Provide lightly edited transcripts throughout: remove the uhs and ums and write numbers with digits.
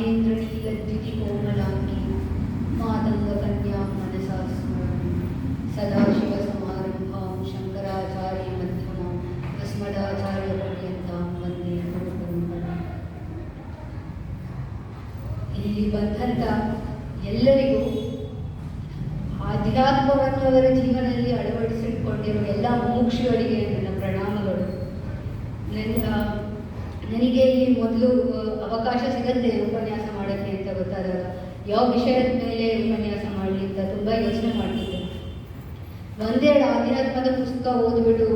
नागेन्द्रनीलद्युतिकोमलाङ्गी मातङ्गकन्यां मनसा स्मरामि सदाशिवसमारम्भां शङ्कराचार्यमध्यमाम् अस्मदाचार्यपर्यन्तां ವಂದೇ ಗುರುಪರಂಪರಾಂ. ಇಲ್ಲಿ ಬಂದಂಥ ಎಲ್ಲರಿಗೂ ಆಧ್ಯಾತ್ಮವನ್ನು ಅವರ ಜೀವನದಲ್ಲಿ ಅಳವಡಿಸಿಕೊಂಡಿರುವ ಎಲ್ಲ ಮುಮುಕ್ಷುಗಳಿಗೆ ನನ್ನ ಪ್ರಣಾಮಗಳು. ನನಗೆ ಇಲ್ಲಿ ಮೊದಲು ಅವಕಾಶ ಸಿಗತ್ತೆ ಉಪನ್ಯಾಸ ಮಾಡೋಕ್ಕೆ ಅಂತ ಗೊತ್ತಾದಾಗ ಯಾವ ವಿಷಯದ ಮೇಲೆ ಉಪನ್ಯಾಸ ಮಾಡಲಿ ಅಂತ ತುಂಬ ಯೋಚನೆ ಮಾಡ್ತಿದ್ದೆ. ಒಂದೆರಡು ಆಧ್ಯಾತ್ಮದ ಪುಸ್ತಕ ಓದ್ಬಿಟ್ಟು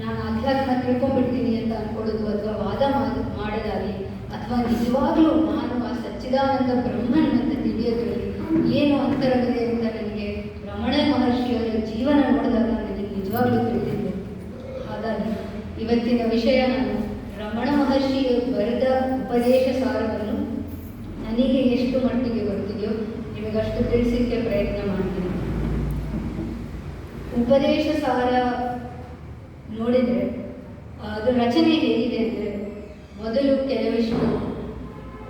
ನಾನು ಆಧ್ಯಾತ್ಮ ತಿಳ್ಕೊಂಡ್ಬಿಡ್ತೀನಿ ಅಂತ ಅಂದ್ಕೊಳ್ಳೋದು ಅಥವಾ ವಾದ ಮಾಡೋದಾಗಲಿ ಅಥವಾ ನಿಜವಾಗ್ಲೂ ನಾನು ಆ ಸಚ್ಚಿದಾನಂದ ಬ್ರಹ್ಮನ್ ಅಂತ ತಿಳಿಯೋದ್ರಲ್ಲಿ ಏನು ಅಂತರವಿದೆ ಅಂತ ನನಗೆ ರಮಣ ಮಹರ್ಷಿಯವರ ಜೀವನ ನೋಡಿದಾಗ ನನಗೆ ನಿಜವಾಗ್ಲೂ ತಿಳಿದಿದೆ. ಹಾಗಾಗಿ ಇವತ್ತಿನ ವಿಷಯ ನಾನು ರಮಣ ಮಹರ್ಷಿಯು ಬರೆದ ಉಪದೇಶ ಸಾರವನ್ನು ನನಗೆ ಎಷ್ಟು ಮಟ್ಟಿಗೆ ಗೊತ್ತಿದೆಯೋ ನಿಮಗಷ್ಟು ತಿಳಿಸಲಿಕ್ಕೆ ಪ್ರಯತ್ನ ಮಾಡ್ತೀನಿ. ಉಪದೇಶ ಸಾರ ನೋಡಿದರೆ ಅದು ರಚನೆ ಹೇಗಿದೆ ಅಂದರೆ, ಮೊದಲು ಕೆಲವಿಷ್ಟು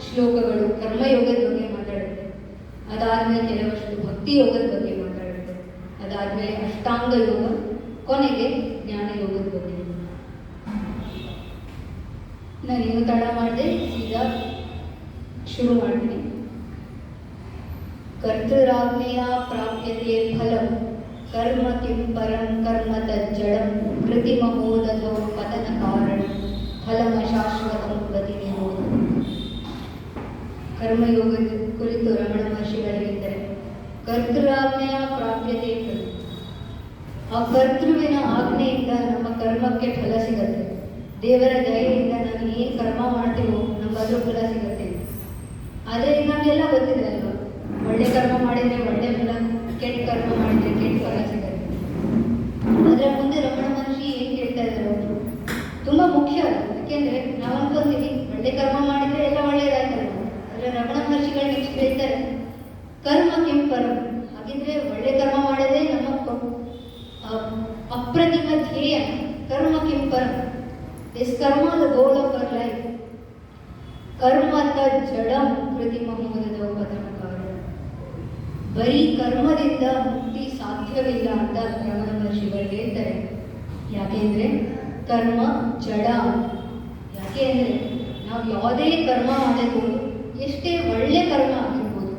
ಶ್ಲೋಕಗಳು ಕರ್ಮಯೋಗದ ಬಗ್ಗೆ ಮಾತಾಡುತ್ತೆ, ಅದಾದಮೇಲೆ ಕೆಲವಷ್ಟು ಭಕ್ತಿ ಯೋಗದ ಬಗ್ಗೆ ಮಾತಾಡುತ್ತೆ, ಅದಾದಮೇಲೆ ಅಷ್ಟಾಂಗ ಯೋಗ, ಕೊನೆಗೆ ಜ್ಞಾನ ಯೋಗದ ಬಗ್ಗೆ. ನಾನೇನು ತಡ ಮಾಡಿದೆ, ಸೀದಾ ಶುರು ಮಾಡ್ತೀನಿ. ಕರ್ತೃರಾಜ್ಞೆಯ ಪ್ರಾಪ್ಯತೆ ಫಲಂ ಕರ್ಮ ಕಿಂ ಪರಂ ಕರ್ಮ ತಜ್ಜಡಂ ಕೃತಿಮಹೋದಧೋ ಪತನ ಕಾರಣ ಫಲಮ ಶಾಶ್ವತಂ ಗತಿ ನಿರೋಧ. ಕರ್ಮಯೋಗದ ಕುರಿತು ರಮಣ ಮಹರ್ಷಿಗಳು ಹೇಳ್ತಾರೆ, ಕರ್ತೃರಾಜ್ಞೆಯ ಪ್ರಾಪ್ಯತೆ ಫಲ. ಆ ಕರ್ತೃವಿನ ಆಜ್ಞೆಯಿಂದ ನಮ್ಮ ಕರ್ಮಕ್ಕೆ ಫಲ ಸಿಗತ್ತೆ. ದೇವರ ದಯೆಯಿಂದ ನಾನು ಏನು ಕರ್ಮ ಮಾಡ್ತೀವೋ ನಮಗದು ಫಲ ಸಿಗುತ್ತೆ. ಆದರೆ ನಮಗೆಲ್ಲ ಗೊತ್ತಿದೆ ಅಲ್ವಾ, ಒಳ್ಳೆ ಕರ್ಮ ಮಾಡಿದರೆ ಒಳ್ಳೆ ಫಲ, ಕೆಟ್ಟ ಕರ್ಮ ಮಾಡಿದರೆ ಕೆಟ್ಟ ಫಲ ಸಿಗುತ್ತೆ. ಅದರ ಮುಂದೆ ರಮಣ ಮಹರ್ಷಿ ಏನು ಕೇಳ್ತಾ ಇದ್ದಾರೆ, ತುಂಬ ಮುಖ್ಯ. ಯಾಕೆಂದರೆ ನಾವು ಅನ್ಕೊಂತೀವಿ ಒಳ್ಳೆ ಕರ್ಮ ಮಾಡಿದರೆ ಎಲ್ಲ ಒಳ್ಳೆಯದಾಗ್ತದೆ. ಆದರೆ ರಮಣ ಮಹರ್ಷಿಗಳು ನೆಕ್ಸ್ಟ್ ಹೇಳ್ತಾರೆ, ಕರ್ಮ ಕಿಂ ಪರಂ. ಹಾಗಿದ್ರೆ ಒಳ್ಳೆ ಕರ್ಮ ಮಾಡೋದೇ ನಮ್ಮ ಅಪ್ರತಿಮ ಧ್ಯೇಯ. ಕರ್ಮ ಕಿಂ ಪರಂ is karma the goal of our life. Karma jadam kೃತಿಮಹೋದಧೋ ಪತನ ಕಾರಣ. ಬರೀ ಕರ್ಮದಿಂದ ಮುಕ್ತಿ ಸಾಧ್ಯವಿಲ್ಲ ಅಂತ ರಮಣ ಮಹರ್ಷಿಗಳು ಹೇಳ್ತಾರೆ. ಯಾಕೆಂದರೆ ಕರ್ಮ ಜಡ. ಯಾಕೆ ಅಂದರೆ ನಾವು ಯಾವುದೇ ಕರ್ಮ ಮಾಡಿರ್ಬೋದು, ಎಷ್ಟೇ ಒಳ್ಳೆ ಕರ್ಮ ಆಗಿರ್ಬೋದು,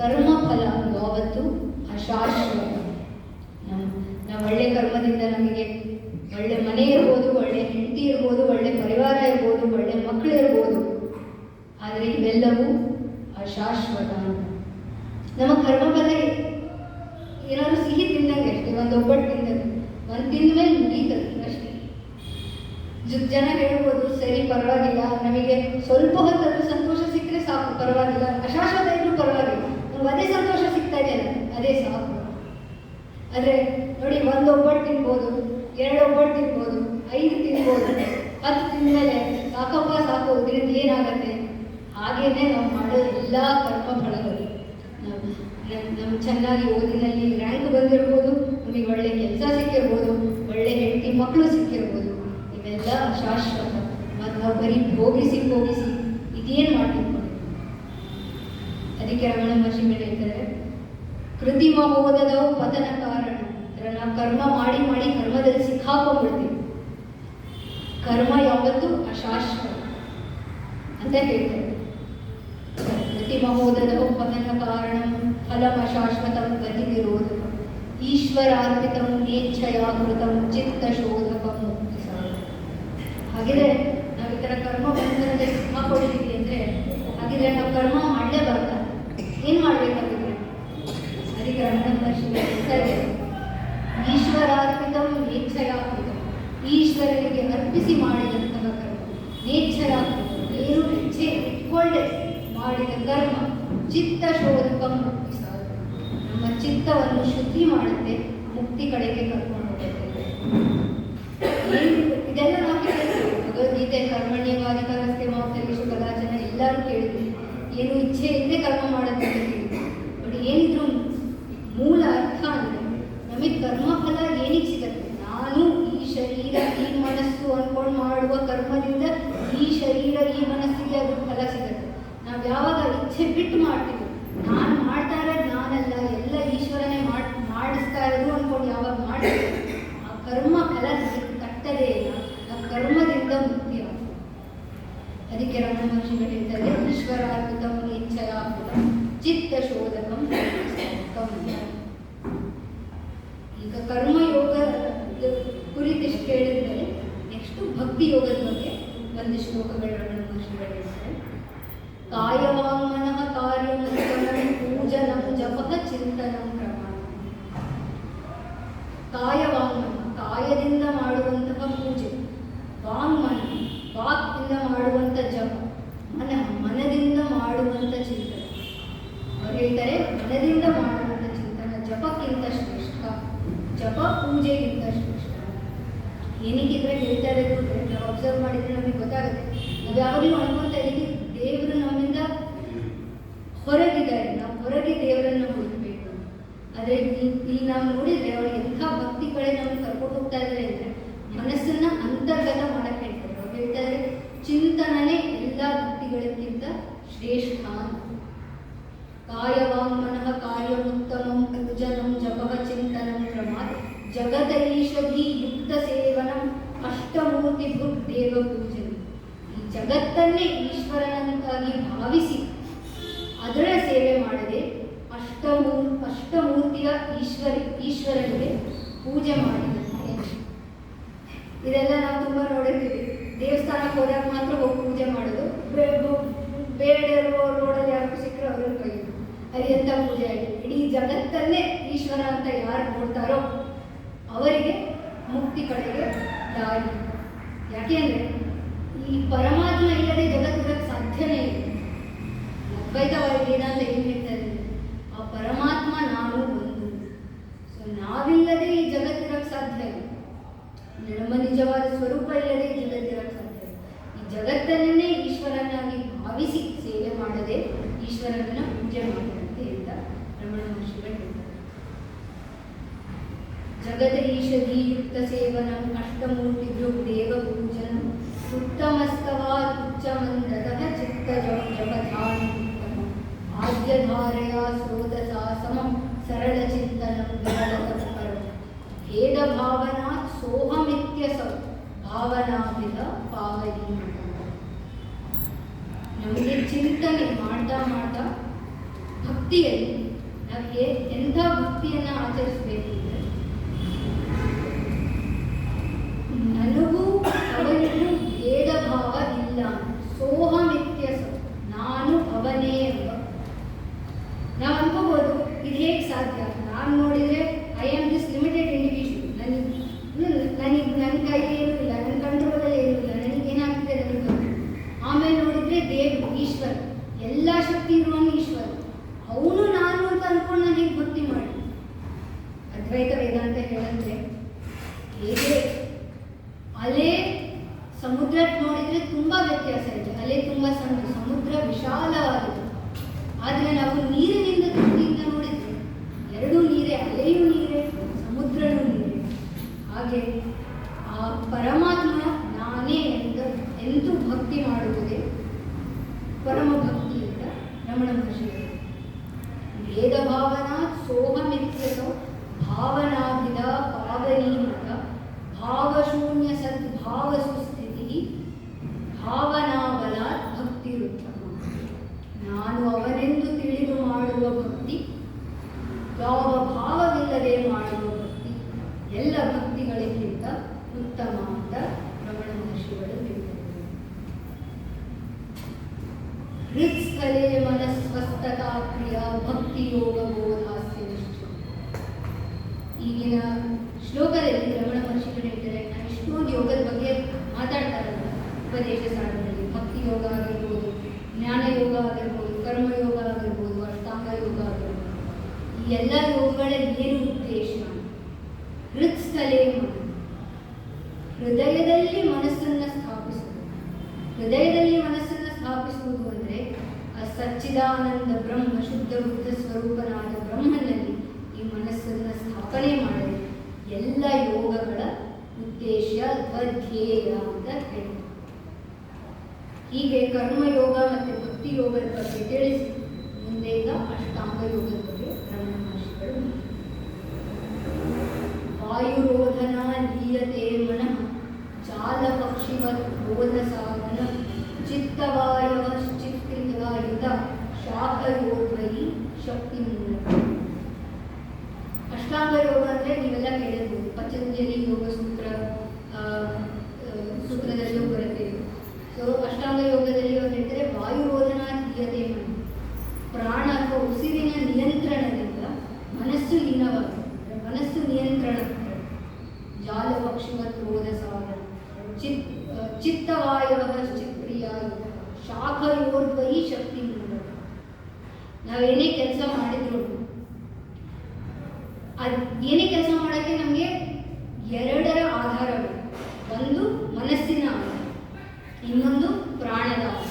ಕರ್ಮ ಫಲ ಯಾವತ್ತೂ ಅಶಾಶ್ವತ. ನಾವು ಒಳ್ಳೆ ಕರ್ಮದಿಂದ ನಮಗೆ ಒಳ್ಳೆ ಮನೆ ಇರ್ಬೋದು, ಒಳ್ಳೆ ಹೆಂಡತಿ ಇರ್ಬೋದು, ಒಳ್ಳೆ ಪರಿವಾರ ಇರ್ಬೋದು, ಒಳ್ಳೆ ಮಕ್ಕಳು ಇರ್ಬೋದು, ಆದರೆ ಇವೆಲ್ಲವೂ ಅಶಾಶ್ವತ. ನಮ್ಮ ಕರ್ಮಫಲ ಏನಾದರೂ ಸಿಹಿ ತಿಂದಂಗೆ ಅಷ್ಟೇ, ಒಂದು ಒಬ್ಬಟ್ಟು ತಿಂದಂಗೆ, ಒಂದು ತಿಂದ ಮೇಲೆ ಮುಗೀತದೆ ಅಷ್ಟೇ. ಜನ ಹೇಳ್ಬೋದು, ಸರಿ ಪರವಾಗಿಲ್ಲ, ನಮಗೆ ಸ್ವಲ್ಪ ಹೊತ್ತದ್ದು ಸಂತೋಷ ಸಿಕ್ಕರೆ ಸಾಕು, ಪರವಾಗಿಲ್ಲ, ಅಶಾಶ್ವತ ಇದ್ರೂ ಪರವಾಗಿಲ್ಲ, ನಮ್ಗೆ ಅದೇ ಸಂತೋಷ ಸಿಗ್ತಾ ಇದೆಯಲ್ಲ ಅದೇ ಸಾಕು. ಆದರೆ ನೋಡಿ, ಒಂದು ಒಬ್ಬಟ್ಟು ತಿನ್ಬೋದು, 2 ಒಬ್ಬಟ್ಟು ತಿನ್ಬೋದು, 5 ತಿನ್ಬೋದು, 10 ತಿಂದಮೇಲೆ ಸಾಕಪ್ಪ ಸಾಕು, ಇದರಿಂದ ಏನಾಗತ್ತೆ? ಹಾಗೇನೆ ನಾವು ಮಾಡೋ ಎಲ್ಲ ಕರ್ಮ ಫಲಗಳು. ನಮ್ಮ ಚೆನ್ನಾಗಿ ಓದಿನಲ್ಲಿ ರ್ಯಾಂಕ್ ಬಂದಿರ್ಬೋದು, ನಮಗೆ ಒಳ್ಳೆ ಕೆಲಸ ಸಿಕ್ಕಿರ್ಬೋದು, ಒಳ್ಳೆ ಹೆಂಡತಿ ಮಕ್ಕಳು ಸಿಕ್ಕಿರ್ಬೋದು, ಇವೆಲ್ಲ ಅಶಾಶ್ವತ. ಮತ್ತು ನಾವು ಬರೀ ಭೋಗಿಸಿ ಇದೇನು ಮಾಡ್ತಿರ್ಬೋದು. ಅದಕ್ಕೆ ರಮಣ ಮಹರ್ಷಿಗಳು ಹೇಳ್ತಾರೆ, ಕೃತಿಮಹೋದಧೋ ಪತನ ಕಾರಣ. ನಾವು ಕರ್ಮ ಮಾಡಿ ಕರ್ಮದಲ್ಲಿ ಸಿಕ್ಕಾಕೊಂಡ್ಬಿಡ್ತೀವಿ. ಕರ್ಮ ಯಾವತ್ತೂ ಅಶಾಶ್ವತ ಅಂತ ಹೇಳ್ತಾರೆ. ಕೃತಿಮಹೋದಧೋ ಪತನ ಕಾರಣ ಫಲಂ ಅಶಾಶ್ವತಂ ಗತಿ ನಿರೋಧಕಂ ಈಶ್ವರಾರ್ಪಿತಂ ನೇಚ್ಛಯಾ ಕೃತಂ ಚಿತ್ತ ಶೋಧಕಂ ಮುಕ್ತಿ ಸಾಧಕ. ಹಾಗಿದ್ರೆ ನಾವು ಈ ಥರ ಕರ್ಮ ಬಂಧನದಲ್ಲಿ ಸಿಕ್ಕಾಕೊಂಡಿದ್ದೀವಿ ಅಂದರೆ, ಹಾಗಿದ್ರೆ ನಾವು ಕರ್ಮ ಮಾಡಲೇ ಬರ್ತಾ ಏನು ಮಾಡಬೇಕಾಗಿದ್ರೆ, ಅದಕ್ಕೆ ರಮಣ ಮಹರ್ಷಿ ಹೇಳ್ತಾರೆ, ಈಶ್ವರಾರ್ಪಿತಂ ನೇಚ್ಛಯಾಕೃತಂ. ಈಶ್ವರನಿಗೆ ಅರ್ಪಿಸಿ ಮಾಡಿದಂತಹ ಕರ್ಮ, ನೇಚ್ಛಯಾಕೃತಂ, ಏನು ಇಚ್ಛೆ ಇಟ್ಕೊಳ್ಳೆ ಮಾಡಿದ ಕರ್ಮ, ಚಿತ್ತ ಶೋಧಕಂ ಮುಕ್ತಿ ಸಾಧಕ. ನಮ್ಮ ಚಿತ್ತವನ್ನು ಶುದ್ಧಿ ಮಾಡುತ್ತೆ, ಮುಕ್ತಿ ಕಡೆಗೆ ಕರ್ಕೊಂಡು ಹೋಗುತ್ತೆ. ಇದೆಲ್ಲ ನಾವು ಕೇಳಿದ್ವಿ, ಭಗವದ್ಗೀತೆ ಕರ್ಮಣ್ಯವಾಧಿಕಾರಸ್ತೆ ಮಾ ಫಲೇಷು ಕದಾಚನ ಎಲ್ಲರೂ ಕೇಳಿದ್ವಿ. ಏನು ಇಚ್ಛೆ ಇಲ್ಲದೆ ಕರ್ಮ ಮಾಡುತ್ತೆ ಅಂತ ಕೇಳಿದ್ವಿ. ಬಟ್ ಏನಿದ್ರು ಮೂಲ ಅರ್ಥ ಅಂದರೆ, ನಮಗೆ ಕರ್ಮಫಲ ಏನಕ್ಕೆ ಸಿಗತ್ತೆ? ನಾನು ಈ ಶರೀರ ಈ ಮನಸ್ಸು ಅಂದ್ಕೊಂಡು ಮಾಡುವ ಕರ್ಮದಿಂದ ಈ ಶರೀರ ಈ ಮನಸ್ಸಿಗೆ ಅದು ಫಲ ಸಿಗತ್ತೆ. ನಾವು ಯಾವಾಗ ಇಚ್ಛೆ ಬಿಟ್ಟು ಮಾಡ್ತೀವಿ. ನಾನು ಮಾಡ್ತಾ ಇರೋದು ನಾನಲ್ಲ, ಎಲ್ಲ ಈಶ್ವರನೇ ಮಾಡಿಸ್ತಾ ಇರೋದು ಅಂದ್ಕೊಂಡು ಯಾವಾಗ ಮಾಡ್ತೀವಿ ಆ ಕರ್ಮ ಫಲ ತಟ್ಟದೇ ಇಲ್ಲ, ಆ ಕರ್ಮದಿಂದ ಮುಕ್ತಿ ಆಗ್ತದೆ. ಅದಕ್ಕೆ ರಮಣ ಮಹರ್ಷಿಗಳು ಹೇಳ್ತಾರೆ, ಈಶ್ವರಾರ್ಪಿತಂ ಇಚ್ಛಯಾರ್ಪಿತಂ ಚಿತ್ತ ಶೋಧಕಂ. ಈಗ ಕರ್ಮಯೋಗ ಕುರಿತಿಷ್ಟು ಕೇಳಿದ್ಮೇಲೆ ನೆಕ್ಸ್ಟ್ ಭಕ್ತಿ ಯೋಗದ ಬಗ್ಗೆ ಒಂದು ಶ್ಲೋಕಗಳು ರಮಣ ಮಹರ್ಷಿಗಳು ಹೇಳ್ತಾರೆ. ಕಾಯವಾಂಗ್ಮನಃ ಕಾರ್ಯಮುತ್ತಮಂ ಪೂಜನಂ ಜಪಃ ಚಿಂತನಂ ಪ್ರಮಾಣ. ಕಾಯವಾಂಗ್ಮನ, ಕಾಯದಿಂದ ಮಾಡುವಂತಹ ಪೂಜೆ, ವಾಂಗ್ಮನ, ವಾಕ್ನಿಂದ ಮಾಡುವಂಥ ಜಪ, ಮನದಿಂದ ಮಾಡುವಂಥ ಚಿಂತನೆ. ಅವ್ರು ಹೇಳ್ತಾರೆ ಮನದಿಂದ ಮಾಡುವಂಥ ಚಿಂತನೆ ಜಪಕ್ಕಿಂತ ಶ್ರೇಷ್ಠ, ಜಪ ಪೂಜೆಗಿಂತ ಶ್ರೇಷ್ಠ. ಏನಕ್ಕಿದ್ರೆ ಹೇಳ್ತಾ ಇರೋದು ಅಂದರೆ, ನಾವು ಅಬ್ಸರ್ವ್ ಮಾಡಿದರೆ ನಮಗೆ ಗೊತ್ತಾಗುತ್ತೆ. ನಾವು ಯಾವಾಗಲೂ ಅನ್ಕೊಂತ ಇದೀವಿ ದೇವರು ನಮ್ಮಿಂದ ಹೊರಗಿದ್ದಾರೆ, ನಾವು ಹೊರಗೆ ದೇವರನ್ನು ಹುಡುಕಬೇಕು. ಆದರೆ ಈ ನಾವು ನೋಡಿದರೆ ಅವ್ರಿಗೆ ಎಂಥ ಭಕ್ತಿ ಕಡೆ ನಮ್ಗೆ ಕರ್ಕೊಂಡು ಹೋಗ್ತಾ ಇದ್ದಾರೆ ಅಂದರೆ, ಮನಸ್ಸನ್ನು ಅಂತರ್ಗತ ಮಾಡಕ್ಕೆ ಹೇಳ್ತಾರೆ. ಅವ್ರು ಹೇಳ್ತಾರೆ ಚಿಂತನನೇ ಎಲ್ಲ ಭಕ್ತಿಗಳಿಗಿಂತ ಶ್ರೇಷ್ಠ ಅಂತ. ಕಾಯವಾಂಗ್ಮನಃ ಕಾರ್ಯಮುತ್ತಮಂ ಪೂಜನಂ ಜಪಃ ಚಿಂತನಂ ಕ್ರಮಾತ್ ಜಗದೈಷಧಿ ಯುಕ್ತ ಸೇವನಂ ಅಷ್ಟಮೂರ್ತಿ ಭುಕ್ ದೇವ ಪೂಜನೆ. ಈ ಜಗತ್ತನ್ನೇ ಈಶ್ವರನಂತಾಗಿ ಭಾವಿಸಿ ಅದರ ಸೇವೆ ಮಾಡದೆ ಅಷ್ಟಮೂರ್ತಿಯ ಈಶ್ವರನಿಗೆ ಪೂಜೆ ಮಾಡಿದಂತೆ. ಇದೆಲ್ಲ ನಾವು ತುಂಬ ನೋಡಿರ್ತೀವಿ. ದೇವಸ್ಥಾನಕ್ಕೆ ಹೋದಾಗ ಮಾತ್ರ ಹೋಗಿ ಪೂಜೆ ಮಾಡೋದು, ಬೇಡರು ರೋಡಲ್ಲಿ ಯಾರು ಸಿಕ್ಕರು ಅವ್ರನ್ನ ಕೈಯೋದು. ಅದು ಎಂಥ ಪೂಜೆ ಆಗಿದೆ. ಇಡೀ ಜಗತ್ತನ್ನೇ ಈಶ್ವರ ಅಂತ ಯಾರು ನೋಡ್ತಾರೋ ಅವರಿಗೆ ಮುಕ್ತಿ ಕಡೆಗೆ ದಾರಿ. ಯಾಕೆ ಅಂದರೆ ಈ ಪರಮಾತ್ಮ ಇಲ್ಲದೆ ಜಗತ್ತಿರಕ್ಕೆ ಸಾಧ್ಯನೇ ಇಲ್ಲ. ಅದ್ವೈತವಾದಿ ವೇದಾಂತ ಏನು ಹೇಳ್ತಾರೆ, ಆ ಪರಮಾತ್ಮ ನಾವು ಒಂದು. ಸೊ ನಾವಿಲ್ಲದೆ ಈ ಜಗತ್ತಿರಕ್ಕೆ ಸಾಧ್ಯ ಇಲ್ಲ. ನಮ್ಮ ನಿಜವಾದ ಸ್ವರೂಪ ಇಲ್ಲದೆ ಈ ಜಗತ್ತಿರಕ್ಕೆ ಸಾಧ್ಯ ಇಲ್ಲ. ಈ ಜಗತ್ತನ್ನೇ ಈಶ್ವರನಾಗಿ ಭಾವಿಸಿ ಸೇವೆ ಮಾಡದೆ ಈಶ್ವರನನ್ನ ಪೂಜೆ ಮಾಡದಂತೆ ಅಂತ ರಮಣ ಮಹರ್ಷಿಗಳು ಹೇಳ್ತಾರೆ. ಜಗದ ಈಶಧಿ ಯುಕ್ತ ಸೇವನಂ ಅಷ್ಟಮೂರ್ತಿ ದೇವ ಪೂಜನಂ ಉತ್ತಮಸ್ತವಾತ್ ಉಚ್ಚಮಂದದಃ ಚಿತ್ತ ಜಪಧಾನ ಆದ್ಯಧಾರೆಯ ಸ್ರೋತಸಾ ಸಮಂ ಸರಳ ಚಿಂತನಂ ವಿರಳತತ್ಪರಂ ಭೇದ ಭಾವನಾತ್ ಸೋಹಮಿತ್ಯಸೌ ಭಾವನಾಭಿದ ಪಾವನಿ. ನಮಗೆ ಚಿಂತನೆ ಮಾಡ್ತಾ ಮಾಡ್ತಾ ಭಕ್ತಿಯಲ್ಲಿ ನಮಗೆ ಎಂಥ ಭಕ್ತಿಯನ್ನು ಆಚರಿಸಬೇಕು ಅಂದರೆ, ನನಗೂ ಅವನಿಗೂ ಭೇದ ಭಾವ ಇಲ್ಲ, ಸೋಹಮಿತ್ಯಸ, ನಾನು ಅವನೇ ಎಂಬ. ನಾವು ಅನ್ಕೋಬೋದು ಇದು ಹೇಗೆ ಸಾಧ್ಯ, ನಾನು ನೋಡಿದರೆ I am this limited individual, ನನ್ನ ಕೈಲಿ ಏನೂ ಇಲ್ಲ, ನನ್ನ ಕಂಟ್ರೋಲಲ್ಲಿ ಏನೂ ಇಲ್ಲ, ನನಗೇನಾಗ್ತಿದೆ ನನಗೆ ಗೊತ್ತು. ಆಮೇಲೆ ನೋಡಿದರೆ ದೇವರು ಈಶ್ವರ, ಎಲ್ಲ ಶಕ್ತಿ ಇರುವನು ಈಶ್ವರ, ಅವನು ನಾನು ಅಂತ ಅಂದ್ಕೊಂಡು ನಾನು ಹೇಗೆ ಭಕ್ತಿ ಮಾಡಿ. ಅದ್ವೈತ ವೇದಾಂತ ಹೇಳಂದ್ರೆ ಹೇಗೆ ಅಲೆ ಸಮುದ್ರಕ್ಕೆ ನೋಡಿದರೆ ತುಂಬ ವ್ಯತ್ಯಾಸ ಇದೆ. ಅಲೆ ತುಂಬ ಸಣ್ಣ, ಸಮುದ್ರ ವಿಶಾಲವಾಗಿದೆ. ಆದರೆ ನಾವು ನೀರಿನಿಂದ ದೃಷ್ಟಿಯಿಂದ ನೋಡಿದರೆ ಎರಡೂ ನೀರೇ, ಅಲೆಯೂ ನೀರೇ, ಸಮುದ್ರನೂ ನೀರೇ. ಹಾಗೆ ಆ ಪರಮಾತ್ಮ ನಾನೇ ಎಂತೂ ಭಕ್ತಿ ಮಾಡುವುದೇ ಪರಮ ಭಕ್ತಿ ಅಂತ ರಮಣ ಮಹರ್ಷಿಗಳು. ಭೇದ ಭಾವನಾ ಸೋಹಮಿತ್ಯಸೌ ಭಾವನಾಭಿದ ಪಾವನೀಮತ ಭಾವಶೂನ್ಯ ಸದ್ಭಾವ ಸುಸ್ಥಿತಿ ಭಾವನಾಬಲಾತ್ ಭಕ್ತಿರುತ್ತಮ. ನಾನು ಅವನೆಂದು ತಿಳಿದು ಮಾಡುವ ಭಕ್ತಿ, ಯಾವ ಭಾವವಿಲ್ಲದೆ ಮಾಡುವ ಭಕ್ತಿ ಎಲ್ಲ ಭಕ್ತಿಗಳಿಗಿಂತ ಉತ್ತಮ ಅಂತ ರಮಣ ಮಹರ್ಷಿಗಳು ಹೇಳ್ತಾರೆ. ಹೃತ್ಸ್ಥಲೇ ಮನಸ್ವಸ್ಥತಾ ಕ್ರಿಯಾ ಭಕ್ತಿ ಯೋಗ ಬೋಧಾಸ್ಯ ನಿಶ್ಚಯ. ಈಗಿನ ಶ್ಲೋಕದಲ್ಲಿ ರಮಣ ಮಹರ್ಷಿಗಳು ಹೇಳ್ತಾರೆ, ನಾನು ಇಷ್ಟೊಂದು ಯೋಗದ ಬಗ್ಗೆ ಮಾತಾಡ್ತಾರಲ್ಲ ಉಪದೇಶ ಸಾಧನೆಯಲ್ಲಿ, ಭಕ್ತಿ ಯೋಗ ಆಗಿರ್ಬೋದು, ಜ್ಞಾನ ಯೋಗ ಆಗಿರ್ಬೋದು, ಕರ್ಮಯೋಗ ಆಗಿರ್ಬೋದು, ಅಷ್ಟಾಂಗ ಯೋಗ ಆಗಿರ್ಬೋದು, ಈ ಎಲ್ಲ ಯೋಗಗಳ ಏನು ಉದ್ದೇಶ? ಹೃತ್ಸ್ಥಲೇ ಮನ, ಹೃದಯದಲ್ಲಿ ಮನಸ್ಸನ್ನು ಸ್ಥಾಪಿಸುವುದು. ಹೃದಯದಲ್ಲಿ ಮನಸ್ಸನ್ನು ಸ್ಥಾಪಿಸುವುದು ಅಂದರೆ ಆ ಸಚ್ಚಿದಾನಂದ ಬ್ರಹ್ಮ ಶುದ್ಧ ಬುದ್ಧ ಸ್ವರೂಪನಾದ ಬ್ರಹ್ಮನಲ್ಲಿ ಈ ಮನಸ್ಸನ್ನು ಸ್ಥಾಪನೆ ಮಾಡಲು ಎಲ್ಲ ಯೋಗಗಳ ಉದ್ದೇಶ ಧ್ಯೇಯ ಅಂತ ಹೇಳ್ತಾರೆ. ಹೀಗೆ ಕರ್ಮಯೋಗ ಮತ್ತು ಭಕ್ತಿ ಯೋಗದ ಬಗ್ಗೆ ತಿಳಿಸಿ ಮುಂದೆ ಈಗ ಅಷ್ಟಾಂಗ ಯೋಗದ ಬಗ್ಗೆ ರಮಣ ಮಹರ್ಷಿಗಳು ವಾಯುರೋಧನ ಲೀಯತೆ ಮನಃ ಜಾಲ ಪಕ್ಷಿವತ್ ಬೋಧ ಸಾಧನ ಚಿತ್ತವಾಯುತ ಶಾಖಯೋದ್ವಯಿ ಶಕ್ತಿ ಮೂಲಕ. ಅಷ್ಟಾಂಗ ಯೋಗ ಅಂದರೆ ನೀವೆಲ್ಲ ಕೇಳಿರ್ಬೋದು, ಪತಂಜಲಿ ಯೋಗ ಸೂತ್ರದಲ್ಲೂ ಬರುತ್ತೆ. ಸೊ ಅಷ್ಟಾಂಗ ಯೋಗದಲ್ಲಿ ಅವ್ರು ಹೇಳ್ತಾರೆ ವಾಯುರೋಧನ ಲೀಯತೆ ಮನಃ, ಪ್ರಾಣ ಅಥವಾ ಉಸಿರಿನ ನಿಯಂತ್ರಣದಿಂದ ಮನಸ್ಸು ಲೀನವಾಗುತ್ತೆ. ಮನಸ್ಸು ನಿಯಂತ್ರಣ, ಜಾಲ ಪಕ್ಷಿವತ್ ಬೋಧ ಸಾಧನ ಚಿತ್ತವಾಯವ ಚಿತ್ಪ್ರಿಯ ಶಾಖಯೋರ್ವಯಿ ಶಕ್ತಿ ಮೂಲಕ. ನಾವೇನೇ ಕೆಲಸ ಮಾಡಿದ್ರು ಏನೇ ಕೆಲಸ ಮಾಡೋಕ್ಕೆ ನಮಗೆ ಎರಡರ ಆಧಾರಗಳು. ಒಂದು ಮನಸ್ಸಿನ ಆಧಾರ, ಇನ್ನೊಂದು ಪ್ರಾಣದ ಆಧಾರ.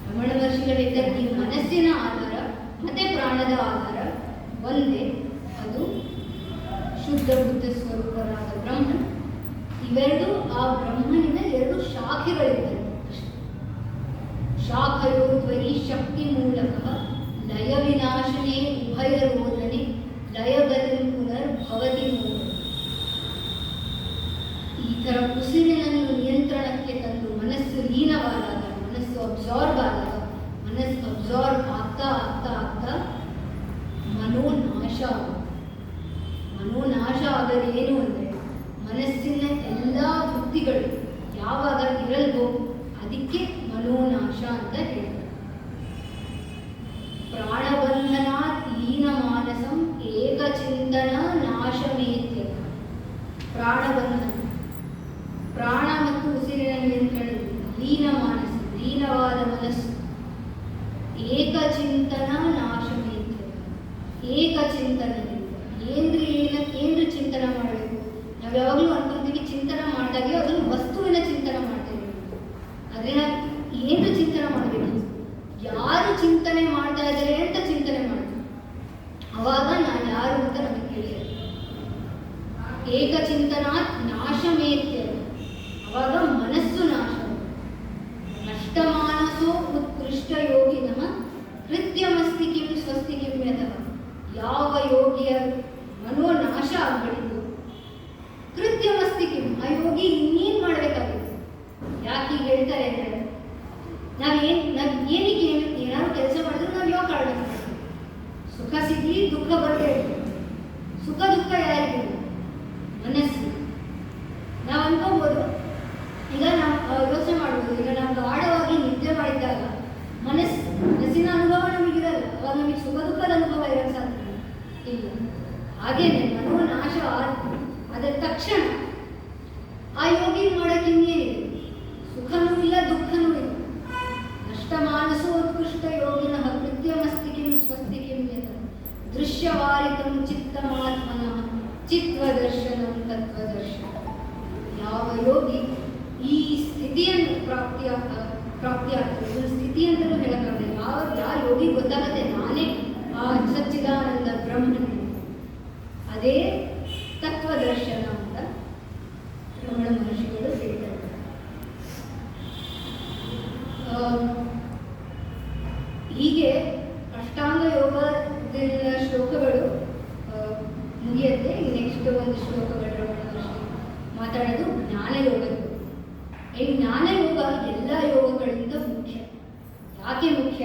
ರಮಣ ಮಹರ್ಷಿಗಳು ಹೇಳ್ತಾರೆ ಈ ಮನಸ್ಸಿನ ಆಧಾರ ಮತ್ತೆ ಪ್ರಾಣದ ಆಧಾರ ಒಂದೇ, ಅದು ಶುದ್ಧ ಬುದ್ಧ ಸ್ವರೂಪರಾದ ಬ್ರಹ್ಮ. ಇವೆರಡು ಆ ಬ್ರಹ್ಮನಿಂದ ಎರಡು ಶಾಖೆಗಳಿರ್ತವೆ. ಶಾಖಯೋದ್ವಯಿ ಶಕ್ತಿ ಮೂಲಕ ಲಯ ವಿನಾಶನೇ ಉಭಯ ರೋಧನೆ ಲಯಗತಿ ಪುನರ್ಭವತಿ ಮೂಲ. ಈ ಥರ ಉಸಿರಿನನ್ನು ನಿಯಂತ್ರಣಕ್ಕೆ ತಂದು ಮನಸ್ಸು ಲೀನವಾದಾಗ, ಮನಸ್ಸು ಅಬ್ಸಾರ್ಬ್ ಆದಾಗ, ಮನಸ್ಸು ಅಬ್ಸಾರ್ಬ್ ಆಗ್ತಾ ಆಗ್ತಾ ಆಗ್ತಾ ಮನೋನಾಶ. ಮನೋನಾಶ ಆಗೋದು ಏನು ಅಂದರೆ ಮನಸ್ಸಿನ ಎಲ್ಲ ವೃತ್ತಿಗಳು ಯಾವಾಗ ಇರಲ್ವೋ ಅದಕ್ಕೆ ಮನೋನಾಶ ಅಂತ ಹೇಳ್ತಾರೆ. ಪ್ರಾಣಬಂಧನಾತ್ ಲೀನ ಮಾನಸಂ ಏಕಚಿಂತನ ನಾಶಮೇತ್ಯ. ಪ್ರಾಣಬಂಧನ, ಪ್ರಾಣ ಮತ್ತು ಉಸಿರಿನ ನಿಯಂತ್ರಣದಿಂದ ಲೀನ ಮಾನಸ, ಲೀನವಾದ ಮನಸ್ಸು, ಏಕಚಿಂತನ ನಾಶಮೇತ್ಯ. ಏಕಚಿಂತನದಿಂದ ಏನ್ರಿ ಚಿಂತನ ಮಾಡಬೇಕು. ನಾವು ಯಾವಾಗಲೂ ಅನ್ಕೊಂತೀವಿ ಚಿಂತನ ಮಾಡಿದಾಗೆ ಅದನ್ನು ವಸ್ತುವಿನ ಚಿಂತನ ಮಾಡ್ತೇವೆ. ಆದರೆ ನಾವು ಏನು ಚಿಂತನೆ ಮಾಡಬೇಕು, ಯಾರು ಚಿಂತನೆ ಮಾಡ್ತಾ ಇದ್ದಾರೆ ಅಂತ ಚಿಂತನೆ ಮಾಡ್ತೀವಿ. ಅವಾಗ ನಾನು ಯಾರು ಅಂತ ನಮಗೆ ತಿಳಿಯಲ್ಲ. ಏಕಚಿಂತನಾತ್ ನಾಶಮೇತ್ಯ, ಅವಾಗ ಮನಸ್ಸು ನಾಶ. ನಷ್ಟಮಾನಸೋ ಉತ್ಕೃಷ್ಟ ಯೋಗಿನಃ ಕೃತ್ಯಮಸ್ತಿ ಕಿಂ ಸ್ವಸ್ತಿ ಕಿಂ ಯತಃ. ಯಾವ ಯೋಗಿಯ ಮನೋನಾಶ ಆಗ್ಬಿಡಿತು, ಕೃತ್ಯಮಸ್ತಿ ಕಿಂ, ಆ ಯೋಗಿ ಇನ್ನೇನು ಮಾಡಬೇಕಾಗಿತ್ತು. ಯಾಕೆ ಈಗ ಹೇಳ್ತಾರೆ ಅಂದರೆ ಏನಕ್ಕೆ ಏನಾದ್ರು ಕೆಲಸ ಮಾಡಿದ್ರು ನಾವು ಯಾವ ಕಾರಣ ಮಾಡ್ತೀವಿ. ಸುಖ ಸಿಗಲಿ ದುಃಖ ಬರದೇ ಇರ್ತದೆ. ಸುಖ ದುಃಖ ಯಾರಿಗೆ? ಮನಸ್ಸು. ನಾವು ಅನ್ಕೋಬೋದು, ಈಗ ನಾವು ಯೋಚನೆ ಮಾಡ್ಬೋದು, ಈಗ ನಾವು ಗಾಢವಾಗಿ ನಿದ್ದೆ ಮಾಡಿದ್ದಾಗ ಮನಸ್ಸಿನ ಅನುಭವ ನಮಗಿರಲ್ಲ, ಅವಾಗ ನಮಗೆ ಸುಖ ದುಃಖದ ಅನುಭವ ಇರೋಕ್ಕೆ ಸಾಧ್ಯ ಇಲ್ಲ. ಹಾಗೇನೆ ಮನೋನಾಶ ಆದ ತಕ್ಷಣ ಆ ಯೋಗಿ ಮಾಡೋಕ್ಕೆ ಇನ್ನೇನಿದೆ, ಸುಖನೂ ಇಲ್ಲ ದುಃಖನೂ ಇಲ್ಲ. ನಷ್ಟಮಾನಸೋ ಉತ್ಕೃಷ್ಟ ಯೋಗಿನಃ ಕೃತ್ಯಮಸ್ತಿ ಕಿಂ ಸ್ವಸ್ತಿ ಕಿಂ ಯತಃ ದೃಶ್ಯವಾರಿತಂ ಚಿತ್ತಮಾತ್ಮನಃ ಚಿತ್ವದರ್ಶನಂ ತತ್ವದರ್ಶನ. ಯಾವ ಯೋಗಿ ಈ ಸ್ಥಿತಿಯನ್ನು ಪ್ರಾಪ್ತಿಯಾಗ್ತದೆ, ಒಂದು ಸ್ಥಿತಿ ಅಂತಲೂ ಹೇಳಕ್ಕಾಗಲ್ಲ. ಯಾವ ಯೋಗಿ ಗೊತ್ತಾಗುತ್ತೆ ನಾನೇ ಆ ಸಚ್ಚಿದಾನಂದ ಬ್ರಹ್ಮನ, ಅದೇ ತತ್ವದರ್ಶನ ಅಂತ ರಮಣ ಮಹರ್ಷಿಗಳು ಹೇಳ್ತಾರೆ. ಹೀಗೆ ಅಷ್ಟಾಂಗ ಯೋಗದ ಶ್ಲೋಕಗಳು ಮುಗಿಯುತ್ತೆ. ನೆಕ್ಸ್ಟ್ ಒಂದು ಶ್ಲೋಕಗಳು ರಮಣ ಮಹರ್ಷಿ ಮಾತಾಡೋದು ಜ್ಞಾನಯೋಗದ್ದು. ಈ ಜ್ಞಾನಯೋಗ ಎಲ್ಲ ಯೋಗಗಳಿಂದ ಮುಖ್ಯ. ಯಾಕೆ ಮುಖ್ಯ?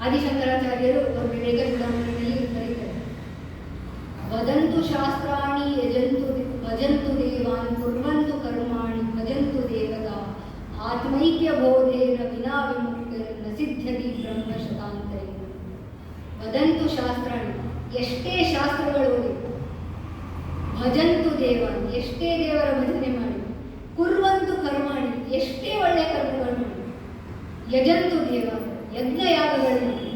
ಆದಿಶಂಕರಾಚಾರ್ಯರು ವಿವೇಕ ಚೂಡಾಮಣಿಯಲ್ಲಿ ಬರೀತಾರೆ, ವದಂತು ಶಾಸ್ತ್ರಾಣಿ ಭಜಂತು ದೇವಾನ್ ಕುರ್ವಂತು ಕರ್ಮಾಣಿ ಭಜಂತು ದೇವತಾ ಆತ್ಮೈಕ್ಯ ಬೋಧೇನ ವಿನಾ ವಿಮುಕ್ತಿರ್ನ ಸಿದ್ಧತಿ ಬ್ರಹ್ಮ ಶತಾಂತರೇ. ವದಂತು ಶಾಸ್ತ್ರಾಣಿ, ಎಷ್ಟೇ ಶಾಸ್ತ್ರಗಳು ಓದಿ, ಭಜಂತು ದೇವಾನ್, ಎಷ್ಟೇ ದೇವರ ಭಜನೆ ಮಾಡಿ, ಕುರ್ವಂತು ಕರ್ಮಾಣಿ, ಎಷ್ಟೇ ಒಳ್ಳೆಯ ಕರ್ಮಗಳು ಮಾಡಿ, ಯಜಂತು ದೇವ, ಯಜ್ಞಯಾಗಗಳು ಮಾಡಿ,